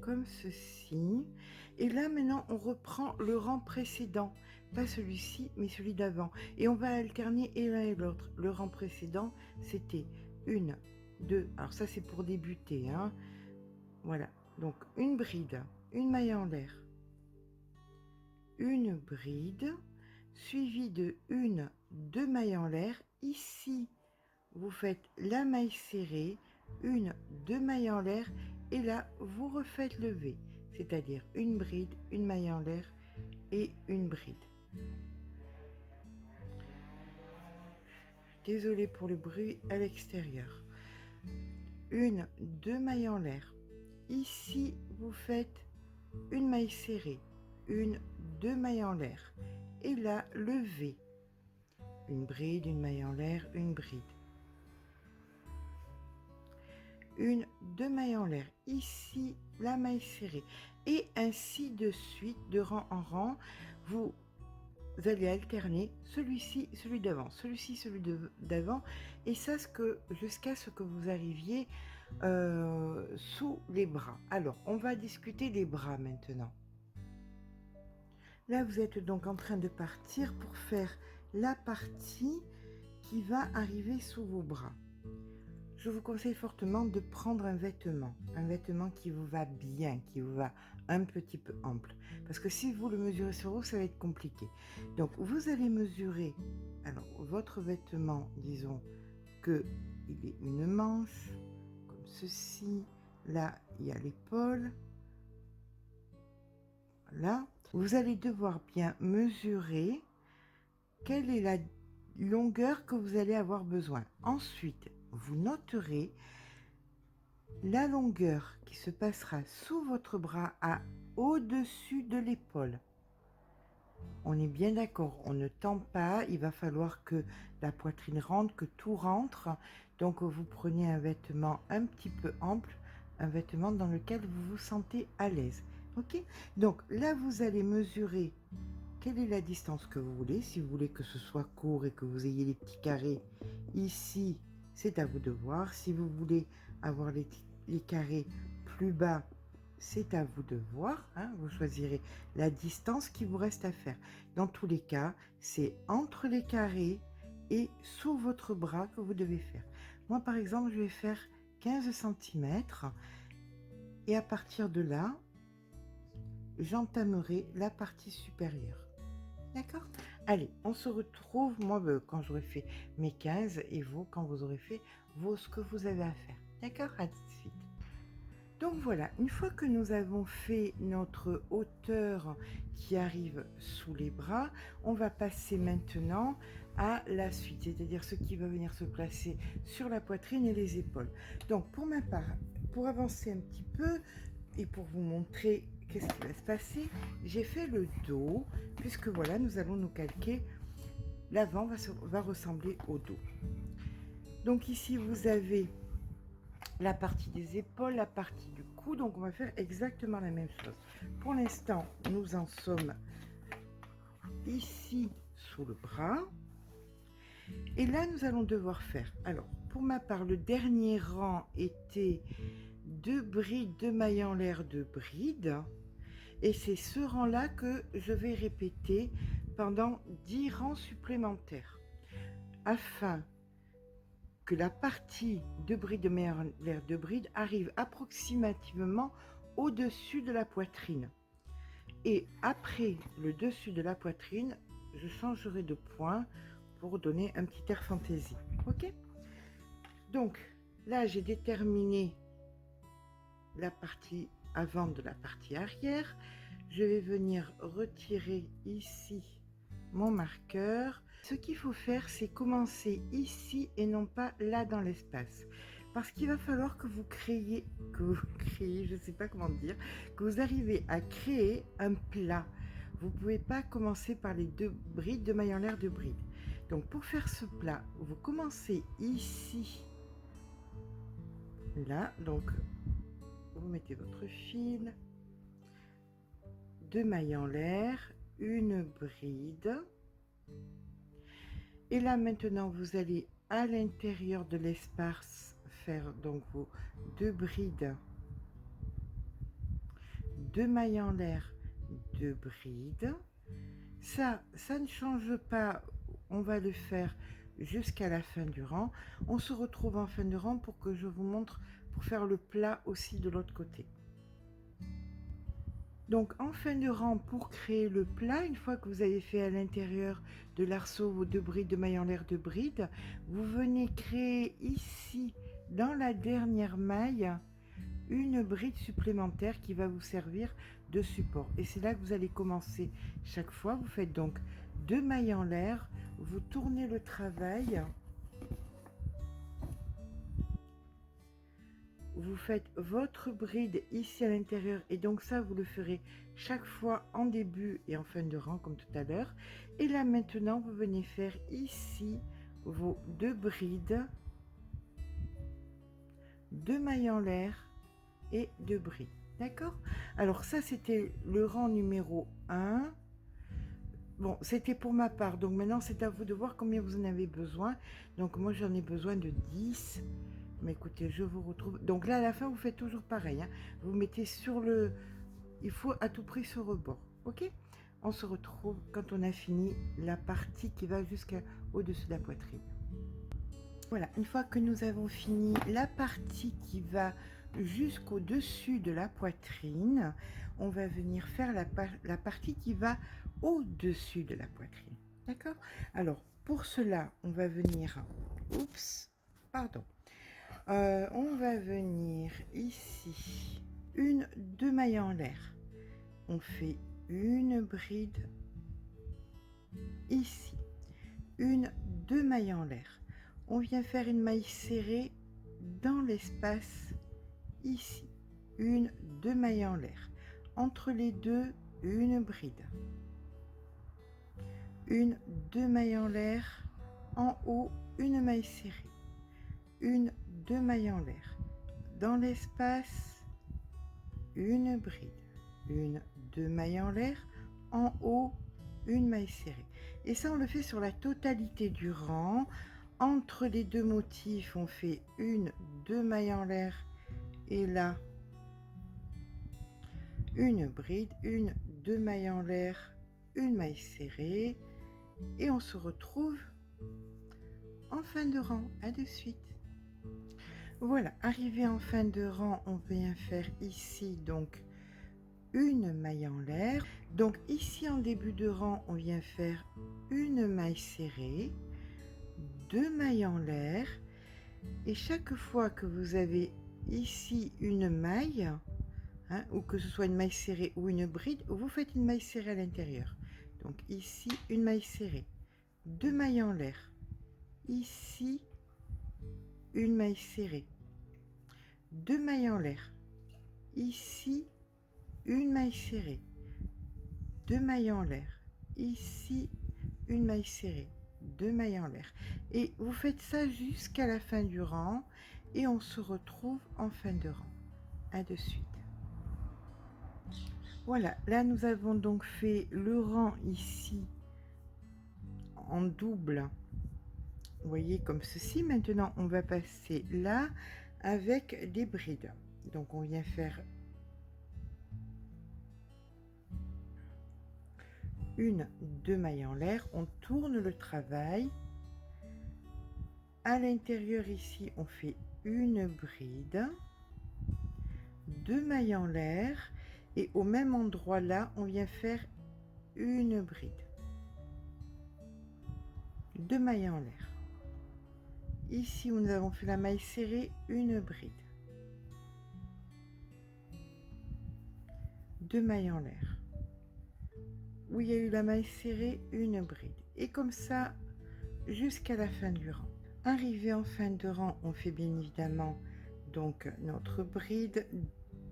comme ceci. Et là maintenant on reprend le rang précédent, pas celui-ci mais celui d'avant, et on va alterner et l'un et l'autre. Le rang précédent c'était deux, alors ça c'est pour débuter, hein. Voilà, donc une bride, une maille en l'air, une bride, suivie de deux mailles en l'air. Ici vous faites la maille serrée, deux mailles en l'air, et là vous refaites le V, c'est-à-dire une bride, une maille en l'air et une bride. Désolée pour le bruit à l'extérieur. Deux mailles en l'air. Ici vous faites une maille serrée, deux mailles en l'air, et là le V, une bride, une maille en l'air, une bride, deux mailles en l'air, ici la maille serrée, et ainsi de suite, de rang en rang. Vous allez alterner celui-ci, celui d'avant, celui-ci, d'avant, et ça jusqu'à ce que vous arriviez sous les bras. Alors, on va discuter des bras maintenant. Là, vous êtes donc en train de partir pour faire la partie qui va arriver sous vos bras. Je vous conseille fortement de prendre un vêtement qui vous va bien, qui vous va un petit peu ample. Parce que si vous le mesurez sur vous, ça va être compliqué. Donc, vous allez mesurer, alors, votre vêtement, disons qu'il est une manche, comme ceci. Là, il y a l'épaule. Voilà. Vous allez devoir bien mesurer quelle est la longueur que vous allez avoir besoin. Ensuite, vous noterez la longueur qui se passera sous votre bras à au-dessus de l'épaule. On est bien d'accord, on ne tend pas, il va falloir que la poitrine rentre, que tout rentre. Donc vous prenez un vêtement un petit peu ample, un vêtement dans lequel vous vous sentez à l'aise. Ok? Donc là, vous allez mesurer quelle est la distance que vous voulez. Si vous voulez que ce soit court et que vous ayez les petits carrés ici, c'est à vous de voir. Si vous voulez avoir les carrés plus bas, c'est à vous de voir. Hein. Vous choisirez la distance qui vous reste à faire. Dans tous les cas, c'est entre les carrés et sous votre bras que vous devez faire. Moi, par exemple, je vais faire 15 cm et à partir de là, j'entamerai la partie supérieure. D'accord? Allez, on se retrouve, moi, quand j'aurai fait mes 15 et vous, quand vous aurez fait ce que vous avez à faire. D'accord? À tout de suite. Donc voilà, une fois que nous avons fait notre hauteur qui arrive sous les bras, on va passer maintenant à la suite, c'est-à-dire ce qui va venir se placer sur la poitrine et les épaules. Donc pour ma part, pour avancer un petit peu et pour vous montrer qu'est-ce qui va se passer, j'ai fait le dos, puisque voilà, nous allons nous calquer, l'avant va ressembler au dos. Donc ici, vous avez la partie des épaules, la partie du cou, donc on va faire exactement la même chose. Pour l'instant, nous en sommes ici sous le bras. Et là, nous allons devoir faire, alors pour ma part, le dernier rang était 2 brides, 2 mailles en l'air, 2 brides. Et c'est ce rang-là que je vais répéter pendant 10 rangs supplémentaires, afin que la partie de bride de mailles en l'air de bride arrive approximativement au-dessus de la poitrine. Et après le dessus de la poitrine, je changerai de point pour donner un petit air fantaisie. Ok? Donc là, j'ai déterminé la partie avant de la partie arrière. Je vais venir retirer ici mon marqueur. Ce qu'il faut faire, c'est commencer ici et non pas là dans l'espace. Parce qu'il va falloir que vous créiez, je ne sais pas comment dire, que vous arrivez à créer un plat. Vous ne pouvez pas commencer par les 2 brides de mailles en l'air de brides. Donc pour faire ce plat, vous commencez ici, là, donc vous mettez votre fil, 2 mailles en l'air, une bride. Et là maintenant, vous allez à l'intérieur de l'espace faire donc vos 2 brides, 2 mailles en l'air, 2 brides. Ça ne change pas, on va le faire jusqu'à la fin du rang. On se retrouve en fin de rang pour que je vous montre, pour faire le plat aussi de l'autre côté. Donc en fin de rang, pour créer le plat, une fois que vous avez fait à l'intérieur de l'arceau vos 2 brides de mailles en l'air de bride, vous venez créer ici, dans la dernière maille, une bride supplémentaire qui va vous servir de support. Et c'est là que vous allez commencer chaque fois. Vous faites donc 2 mailles en l'air, vous tournez le travail, vous faites votre bride ici à l'intérieur, et donc ça vous le ferez chaque fois en début et en fin de rang comme tout à l'heure. Et là maintenant, vous venez faire ici vos 2 brides, 2 mailles en l'air et 2 brides. D'accord? Alors ça, c'était le rang numéro 1. Bon, c'était pour ma part, donc maintenant c'est à vous de voir combien vous en avez besoin. Donc moi j'en ai besoin de 10. Mais écoutez, je vous retrouve. Donc là à la fin vous faites toujours pareil, hein. Vous mettez sur le... Il faut à tout prix ce rebord, ok? On se retrouve quand on a fini la partie qui va jusqu'au-dessus de la poitrine. Voilà, une fois que nous avons fini la partie qui va jusqu'au-dessus de la poitrine, on va venir faire la partie qui va au-dessus de la poitrine. D'accord? Alors, pour cela, on va venir... Oups, pardon. On va venir ici, deux mailles en l'air. On fait une bride ici, deux mailles en l'air. On vient faire une maille serrée dans l'espace ici, deux mailles en l'air. Entre les deux, une bride, deux mailles en l'air. En haut, une maille serrée, deux mailles en l'air. Dans l'espace, une bride, deux mailles en l'air. En haut, une maille serrée. Et ça, on le fait sur la totalité du rang. Entre les deux motifs, on fait deux mailles en l'air et là, une bride, deux mailles en l'air, une maille serrée et on se retrouve en fin de rang. À de suite. Voilà, arrivé en fin de rang, on vient faire ici donc une maille en l'air. Donc ici en début de rang, on vient faire une maille serrée, deux mailles en l'air et chaque fois que vous avez ici une maille, hein, ou que ce soit une maille serrée ou une bride, vous faites une maille serrée à l'intérieur. Donc ici une maille serrée, deux mailles en l'air, ici une maille serrée, deux mailles en l'air, ici une maille serrée, deux mailles en l'air, ici une maille serrée, deux mailles en l'air. Et vous faites ça jusqu'à la fin du rang et on se retrouve en fin de rang. À de suite. Voilà, là nous avons donc fait le rang ici en double. Vous voyez comme ceci. Maintenant on va passer là avec des brides. Donc on vient faire deux mailles en l'air, on tourne le travail. À l'intérieur ici, on fait une bride, deux mailles en l'air et au même endroit là, on vient faire une bride, deux mailles en l'air. Ici où nous avons fait la maille serrée, une bride, deux mailles en l'air. Où il y a eu la maille serrée, une bride. Et comme ça, jusqu'à la fin du rang. Arrivé en fin de rang, on fait bien évidemment donc notre bride,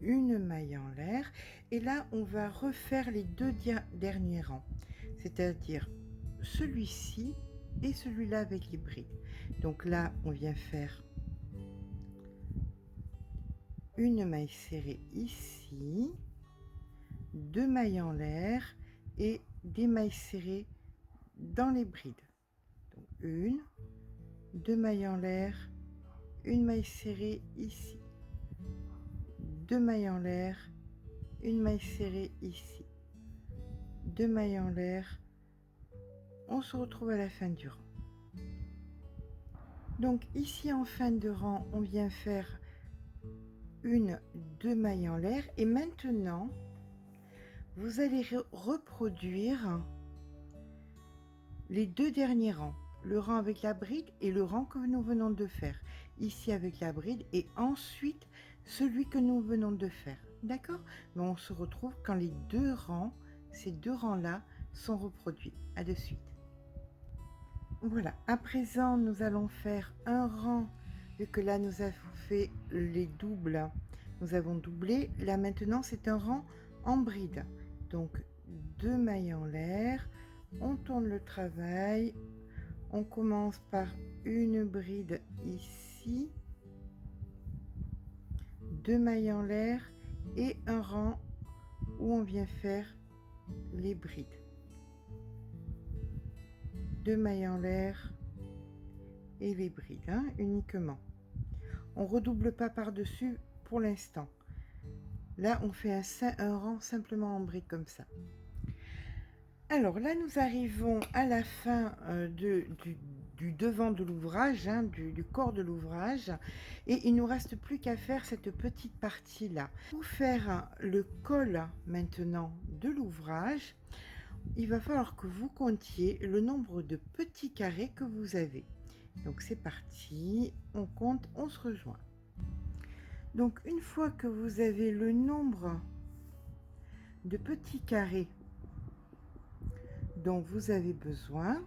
une maille en l'air. Et là, on va refaire les deux derniers rangs. C'est-à-dire celui-ci et celui-là avec les brides. Donc là, on vient faire une maille serrée ici, deux mailles en l'air et des mailles serrées dans les brides. Donc deux mailles en l'air, une maille serrée ici, deux mailles en l'air, une maille serrée ici, deux mailles en l'air. On se retrouve à la fin du rang. Donc ici en fin de rang, on vient faire deux mailles en l'air et maintenant vous allez reproduire les deux derniers rangs, le rang avec la bride et le rang que nous venons de faire, ici avec la bride et ensuite celui que nous venons de faire, d'accord? Mais on se retrouve quand les deux rangs, ces deux rangs là sont reproduits. À de suite. Voilà, à présent nous allons faire un rang, vu que là nous avons fait les doubles, nous avons doublé, là maintenant c'est un rang en bride. Donc deux mailles en l'air, on tourne le travail, on commence par une bride ici, deux mailles en l'air et un rang où on vient faire les brides. 2 mailles en l'air et les brides, hein, uniquement. On redouble pas par-dessus pour l'instant. Là, on fait un rang simplement en bride comme ça. Alors là, nous arrivons à la fin du devant de l'ouvrage, hein, du corps de l'ouvrage, et il nous reste plus qu'à faire cette petite partie là. Pour faire le col maintenant de l'ouvrage, il va falloir que vous comptiez le nombre de petits carrés que vous avez. Donc c'est parti, on compte, on se rejoint. Donc une fois que vous avez le nombre de petits carrés dont vous avez besoin,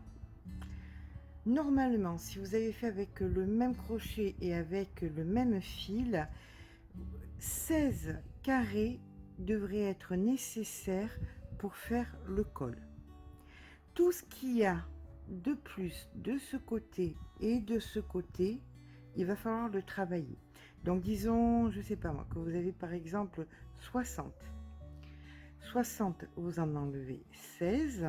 normalement, si vous avez fait avec le même crochet et avec le même fil, 16 carrés devraient être nécessaires pour faire le col. Tout ce qu'il y a de plus de ce côté et de ce côté, il va falloir le travailler. Donc disons, je sais pas moi, que vous avez par exemple 60. 60, vous en enlevez 16.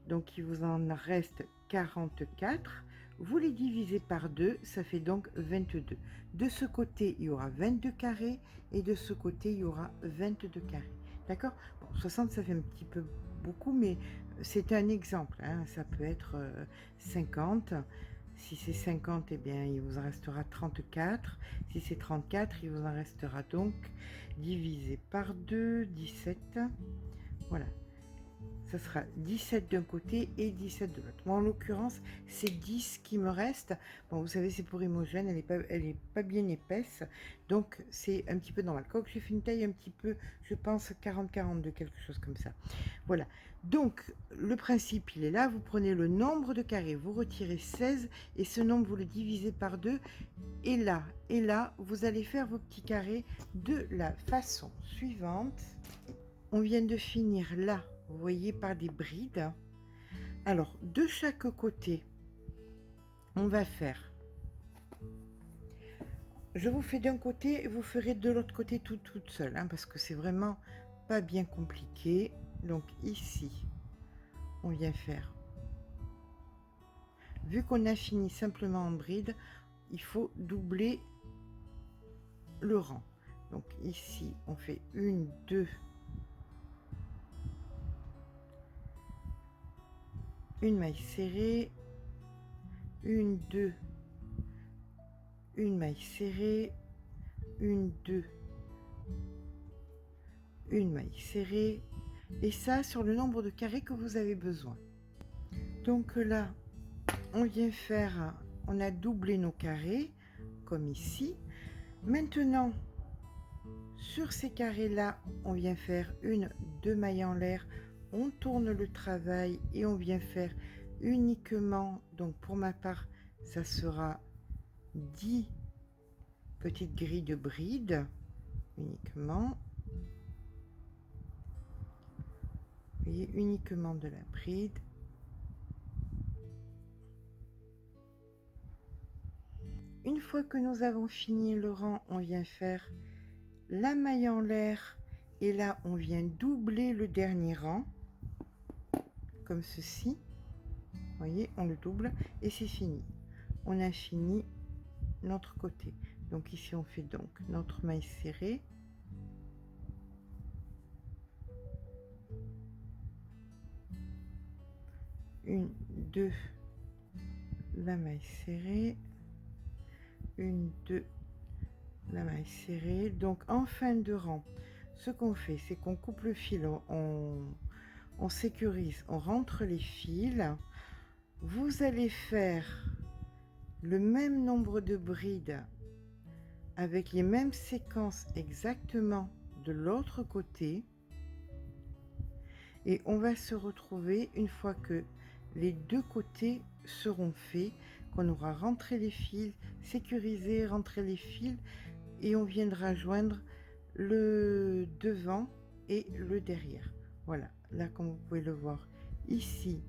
Donc il vous en reste 44. Vous les divisez par 2, ça fait donc 22. De ce côté, il y aura 22 carrés et de ce côté, il y aura 22 carrés. D'accord? Bon, 60, ça fait un petit peu beaucoup, mais c'est un exemple, hein. Ça peut être 50. Si c'est 50, eh bien, il vous en restera 34. Si c'est 34, il vous en restera donc divisé par 2, 17. Voilà. Ça sera 17 d'un côté et 17 de l'autre. Moi, en l'occurrence, c'est 10 qui me reste. Bon, vous savez, c'est pour Imogène, elle est pas bien épaisse. Donc, c'est un petit peu normal. Quoique j'ai fait une taille un petit peu, je pense, 40-42, quelque chose comme ça. Voilà. Donc, le principe, il est là. Vous prenez le nombre de carrés, vous retirez 16 et ce nombre, vous le divisez par 2. Et là, vous allez faire vos petits carrés de la façon suivante. On vient de finir là. Vous voyez, par des brides. Alors, de chaque côté, on va faire. Je vous fais d'un côté, vous ferez de l'autre côté toute seule, hein, parce que c'est vraiment pas bien compliqué. Donc ici, on vient faire. Vu qu'on a fini simplement en bride, il faut doubler le rang. Donc ici, on fait une, deux. Une maille serrée, une, deux, une maille serrée, une, deux, une maille serrée, et ça sur le nombre de carrés que vous avez besoin. Donc là, on vient faire, on a doublé nos carrés, comme ici. Maintenant, sur ces carrés là, on vient faire une, deux mailles en l'air, on tourne le travail et on vient faire uniquement, donc pour ma part, ça sera 10 petites grilles de brides uniquement. Vous voyez, uniquement de la bride. Une fois que nous avons fini le rang, on vient faire la maille en l'air et là on vient doubler le dernier rang comme ceci. Vous voyez, on le double et c'est fini. On a fini notre côté. Donc ici on fait donc notre maille serrée. Une, deux, la maille serrée. Une, deux, la maille serrée. Donc en fin de rang, ce qu'on fait, c'est qu'on coupe le fil, on sécurise, on rentre les fils. Vous allez faire le même nombre de brides avec les mêmes séquences exactement de l'autre côté et on va se retrouver une fois que les deux côtés seront faits, qu'on aura rentré les fils, sécurisé, rentré les fils et on viendra joindre le devant et le derrière. Voilà, là comme vous pouvez le voir ici,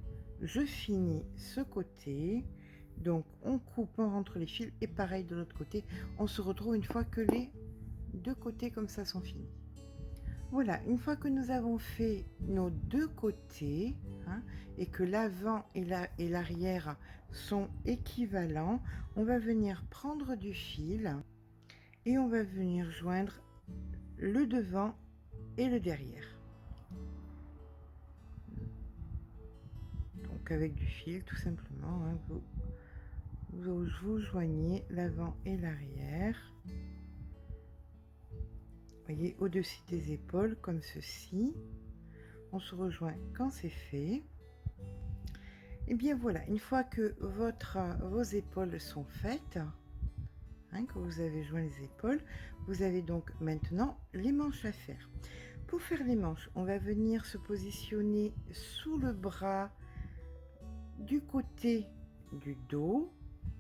je finis ce côté. Donc on coupe, on rentre les fils et pareil de l'autre côté. On se retrouve une fois que les deux côtés comme ça sont finis. Voilà, une fois que nous avons fait nos deux côtés, hein, et que l'avant et l'arrière sont équivalents, on va venir prendre du fil et on va venir joindre le devant et le derrière. Donc avec du fil tout simplement, hein, vous joignez l'avant et l'arrière. Voyez, au-dessus des épaules comme ceci. On se rejoint quand c'est fait. Et bien voilà, une fois que vos épaules sont faites, hein, que vous avez joint les épaules, vous avez donc maintenant les manches à faire. Pour faire les manches, on va venir se positionner sous le bras du côté du dos,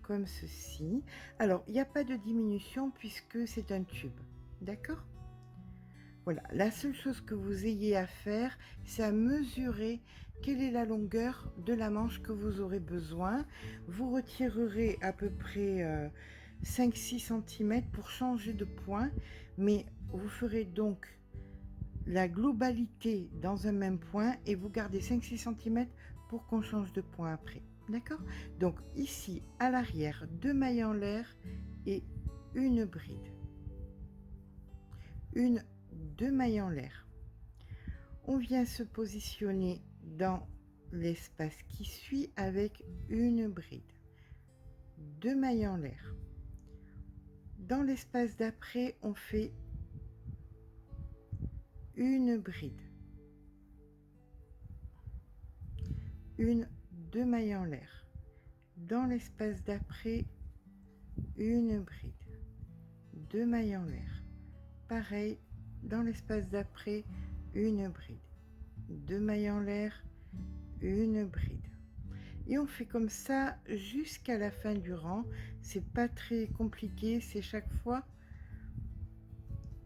comme ceci. Alors, il n'y a pas de diminution puisque c'est un tube, d'accord? Voilà, la seule chose que vous ayez à faire, c'est à mesurer quelle est la longueur de la manche que vous aurez besoin. Vous retirerez à peu près 5-6 cm pour changer de point, mais vous ferez donc la globalité dans un même point et vous gardez 5-6 cm pour qu'on change de point après. D'accord? Donc ici, à l'arrière, 2 mailles en l'air et une bride. 2 mailles en l'air. On vient se positionner dans l'espace qui suit avec une bride. 2 mailles en l'air. Dans l'espace d'après, on fait une bride. 2 mailles en l'air. Dans l'espace d'après, une bride. 2 mailles en l'air. Pareil, dans l'espace d'après, une bride. 2 mailles en l'air, une bride. Et on fait comme ça jusqu'à la fin du rang. C'est pas très compliqué, c'est chaque fois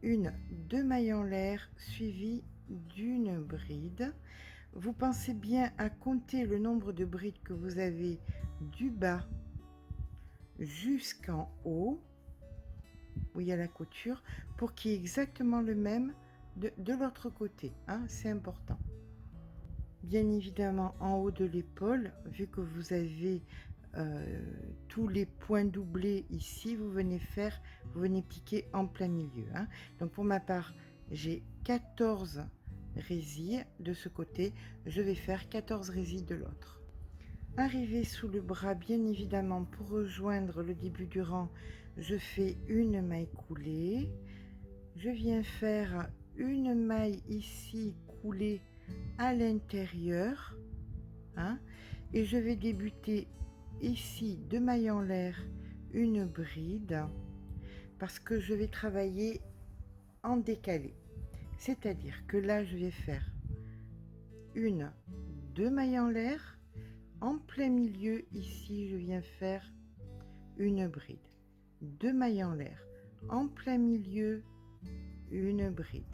2 mailles en l'air suivies d'une bride. Vous pensez bien à compter le nombre de brides que vous avez du bas jusqu'en haut, où il y a la couture, pour qu'il y ait exactement le même de l'autre côté, hein, c'est important. Bien évidemment, en haut de l'épaule, vu que vous avez tous les points doublés ici, vous venez piquer en plein milieu, hein. Donc pour ma part, j'ai 14 résilles de ce côté, je vais faire 14 résilles de l'autre. Arrivé sous le bras, bien évidemment, pour rejoindre le début du rang, je fais une maille coulée. Je viens faire une maille ici coulée à l'intérieur, hein, et je vais débuter ici 2 mailles en l'air, une bride, parce que je vais travailler en décalé. C'est-à-dire que là, je vais faire 2 mailles en l'air. En plein milieu, ici, je viens faire une bride. 2 mailles en l'air. En plein milieu, une bride.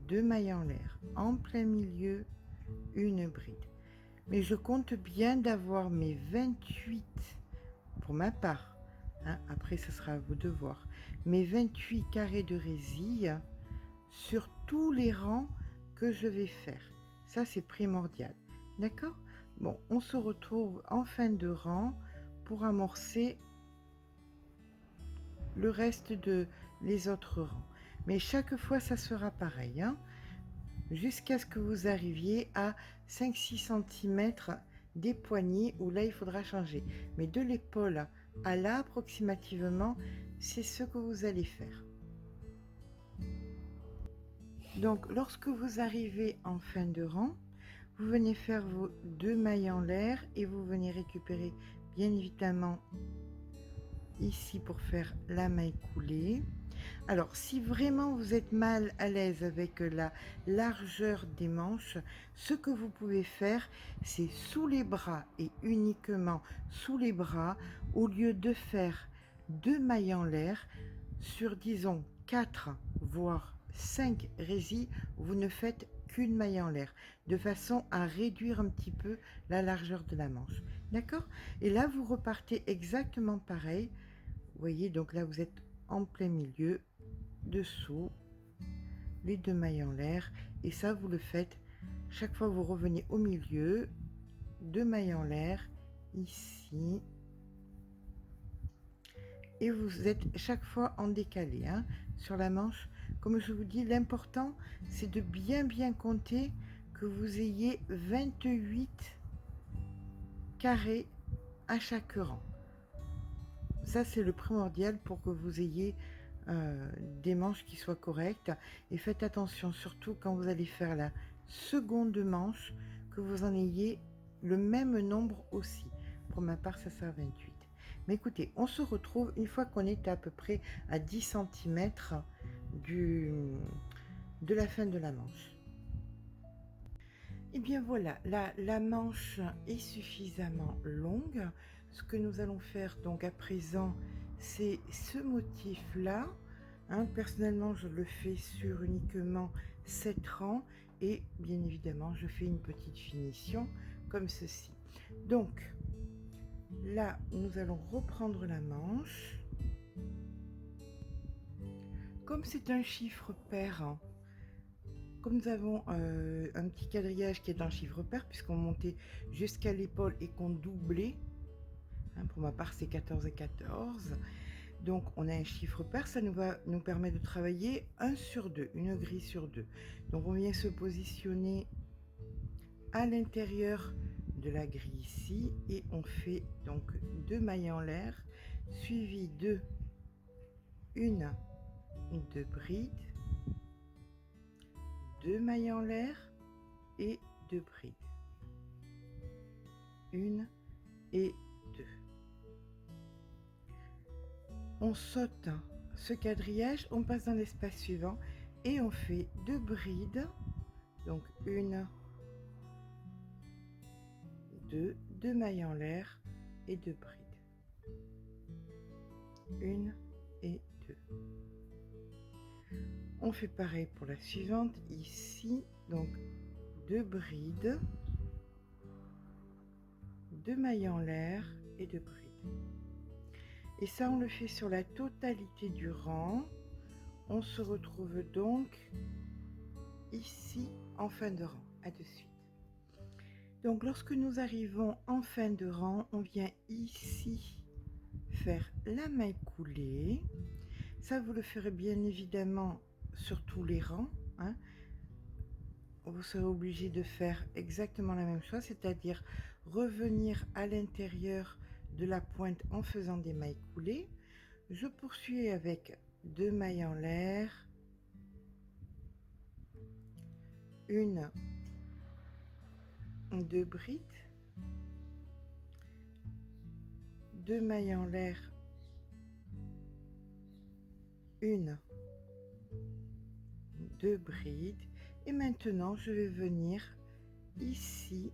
2 mailles en l'air. En plein milieu, une bride. Mais je compte bien d'avoir mes 28, pour ma part, hein, après ce sera à vous de voir, mes 28 carrés de résille sur tous les rangs que je vais faire. Ça, c'est primordial. D'accord? Bon, on se retrouve en fin de rang pour amorcer le reste de les autres rangs. Mais chaque fois, ça sera pareil, hein, jusqu'à ce que vous arriviez à 5-6 cm des poignets, où là, il faudra changer. Mais de l'épaule à là, approximativement, c'est ce que vous allez faire. Donc, lorsque vous arrivez en fin de rang, vous venez faire vos 2 mailles en l'air et vous venez récupérer bien évidemment ici pour faire la maille coulée. Alors, si vraiment vous êtes mal à l'aise avec la largeur des manches, ce que vous pouvez faire, c'est sous les bras et uniquement sous les bras, au lieu de faire 2 mailles en l'air, sur disons 4 voire 5 résilles, vous ne faites qu'une maille en l'air, de façon à réduire un petit peu la largeur de la manche. D'accord? Et là, vous repartez exactement pareil. Vous voyez, donc là, vous êtes en plein milieu, dessous, les 2 mailles en l'air, et ça vous le faites chaque fois vous revenez au milieu, 2 mailles en l'air ici, et vous êtes chaque fois en décalé hein, sur la manche. Comme je vous dis, l'important c'est de bien compter que vous ayez 28 carrés à chaque rang. Ça c'est le primordial pour que vous ayez des manches qui soient correctes, et faites attention surtout quand vous allez faire la seconde manche que vous en ayez le même nombre aussi. Pour ma part ça sert 28. Mais écoutez, on se retrouve une fois qu'on est à peu près à 10 cm de la fin de la manche. Et bien voilà, la manche est suffisamment longue. Ce que nous allons faire donc à présent, c'est ce motif là hein, personnellement je le fais sur uniquement 7 rangs, et bien évidemment je fais une petite finition comme ceci. Donc là nous allons reprendre la manche. Comme c'est un chiffre pair hein, comme nous avons un petit quadrillage qui est un chiffre pair puisqu'on montait jusqu'à l'épaule et qu'on doublait, hein, pour ma part c'est 14 et 14, donc on a un chiffre pair, ça nous permet de travailler 1 sur 2, une grille sur 2. Donc on vient se positionner à l'intérieur de la grille ici, et on fait donc 2 mailles en l'air suivi de 2 brides, 2 mailles en l'air et 2 brides, 1 et 2. On saute ce quadrillage, on passe dans l'espace suivant et on fait 2 brides, donc 1, 2, 2 mailles en l'air et 2 brides, 1 et 2. On fait pareil pour la suivante ici, donc 2 brides, 2 mailles en l'air et 2 brides. Et ça on le fait sur la totalité du rang. On se retrouve donc ici en fin de rang. À de suite. Donc lorsque nous arrivons en fin de rang, on vient ici faire la maille coulée. Ça vous le ferez bien évidemment sur tous les rangs hein. Vous serez obligé de faire exactement la même chose, c'est-à-dire revenir à l'intérieur de la pointe en faisant des mailles coulées. Je poursuis avec 2 mailles en l'air, 1, 2 brides, 2 mailles en l'air, 1, 2 brides, et maintenant je vais venir ici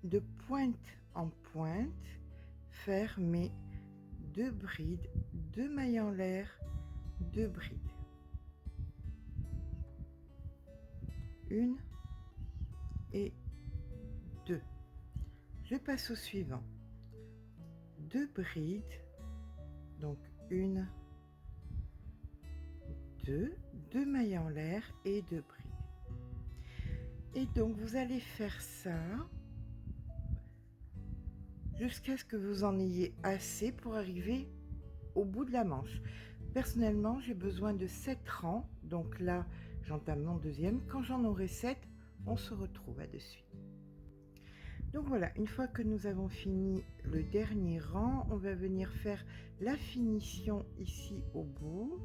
de pointe en pointe faire mes 2 brides, 2 mailles en l'air, 2 brides, 1 et 2. Je passe au suivant, 2 brides, donc 1, 2, 2 mailles en l'air et 2 brides. Et donc vous allez faire ça jusqu'à ce que vous en ayez assez pour arriver au bout de la manche. Personnellement j'ai besoin de 7 rangs, donc là j'entame mon deuxième. Quand j'en aurai 7, on se retrouve à de suite. Donc voilà, une fois que nous avons fini le dernier rang, on va venir faire la finition ici au bout.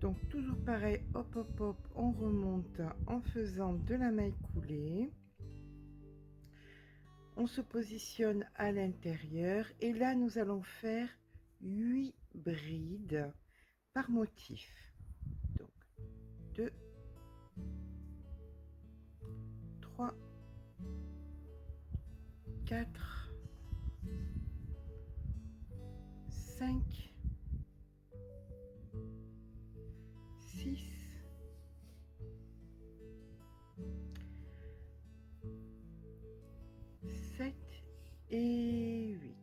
Donc toujours pareil, hop hop hop, on remonte en faisant de la maille coulée. On se positionne à l'intérieur et là nous allons faire 8 brides par motif. Donc 2, 3, 4, 5, 6, 7 et 8.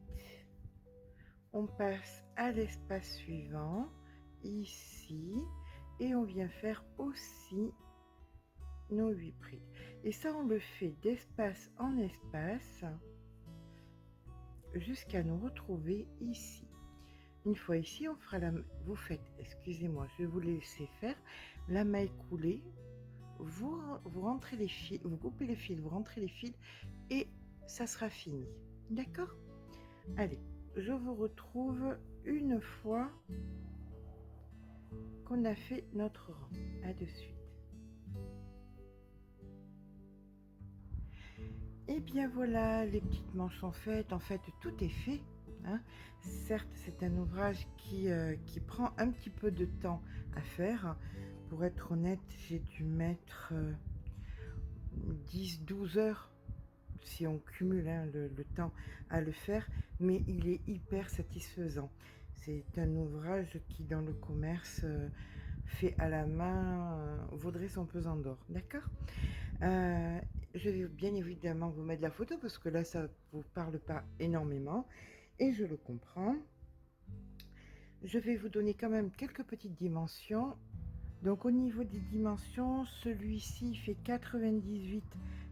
On passe à l'espace suivant, ici, et on vient faire aussi nos 8 brides. Et ça, on le fait d'espace en espace jusqu'à nous retrouver ici. Une fois ici, on fera vous faites, excusez-moi, je vais vous laisser faire la maille coulée. Vous rentrez les fils, vous coupez les fils, vous rentrez les fils et ça sera fini. D'accord? Allez, je vous retrouve une fois qu'on a fait notre rang. À de suite. Et bien voilà, les petites manches sont faites. En fait, tout est fait. Hein. Certes, c'est un ouvrage qui prend un petit peu de temps à faire. Pour être honnête, j'ai dû mettre 10-12 heures si on cumule hein, le temps à le faire, mais il est hyper satisfaisant. C'est un ouvrage qui, dans le commerce, fait à la main, vaudrait son pesant d'or. D'accord? Je vais bien évidemment vous mettre la photo parce que là, ça ne vous parle pas énormément et je le comprends. Je vais vous donner quand même quelques petites dimensions. Donc au niveau des dimensions, celui-ci fait 98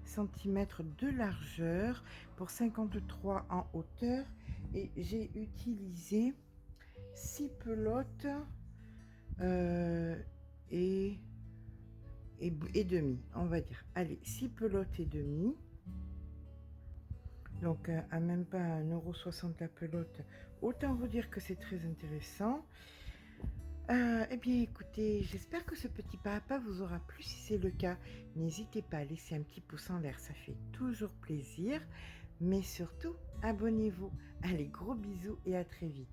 cm de largeur pour 53 en hauteur et j'ai utilisé 6 pelotes et demi, on va dire. Allez, 6 pelotes et demi. Donc à même pas 1,60 € la pelote. Autant vous dire que c'est très intéressant. Eh bien écoutez, j'espère que ce petit pas à pas vous aura plu. Si c'est le cas, n'hésitez pas à laisser un petit pouce en l'air, ça fait toujours plaisir. Mais surtout, abonnez-vous. Allez, gros bisous et à très vite.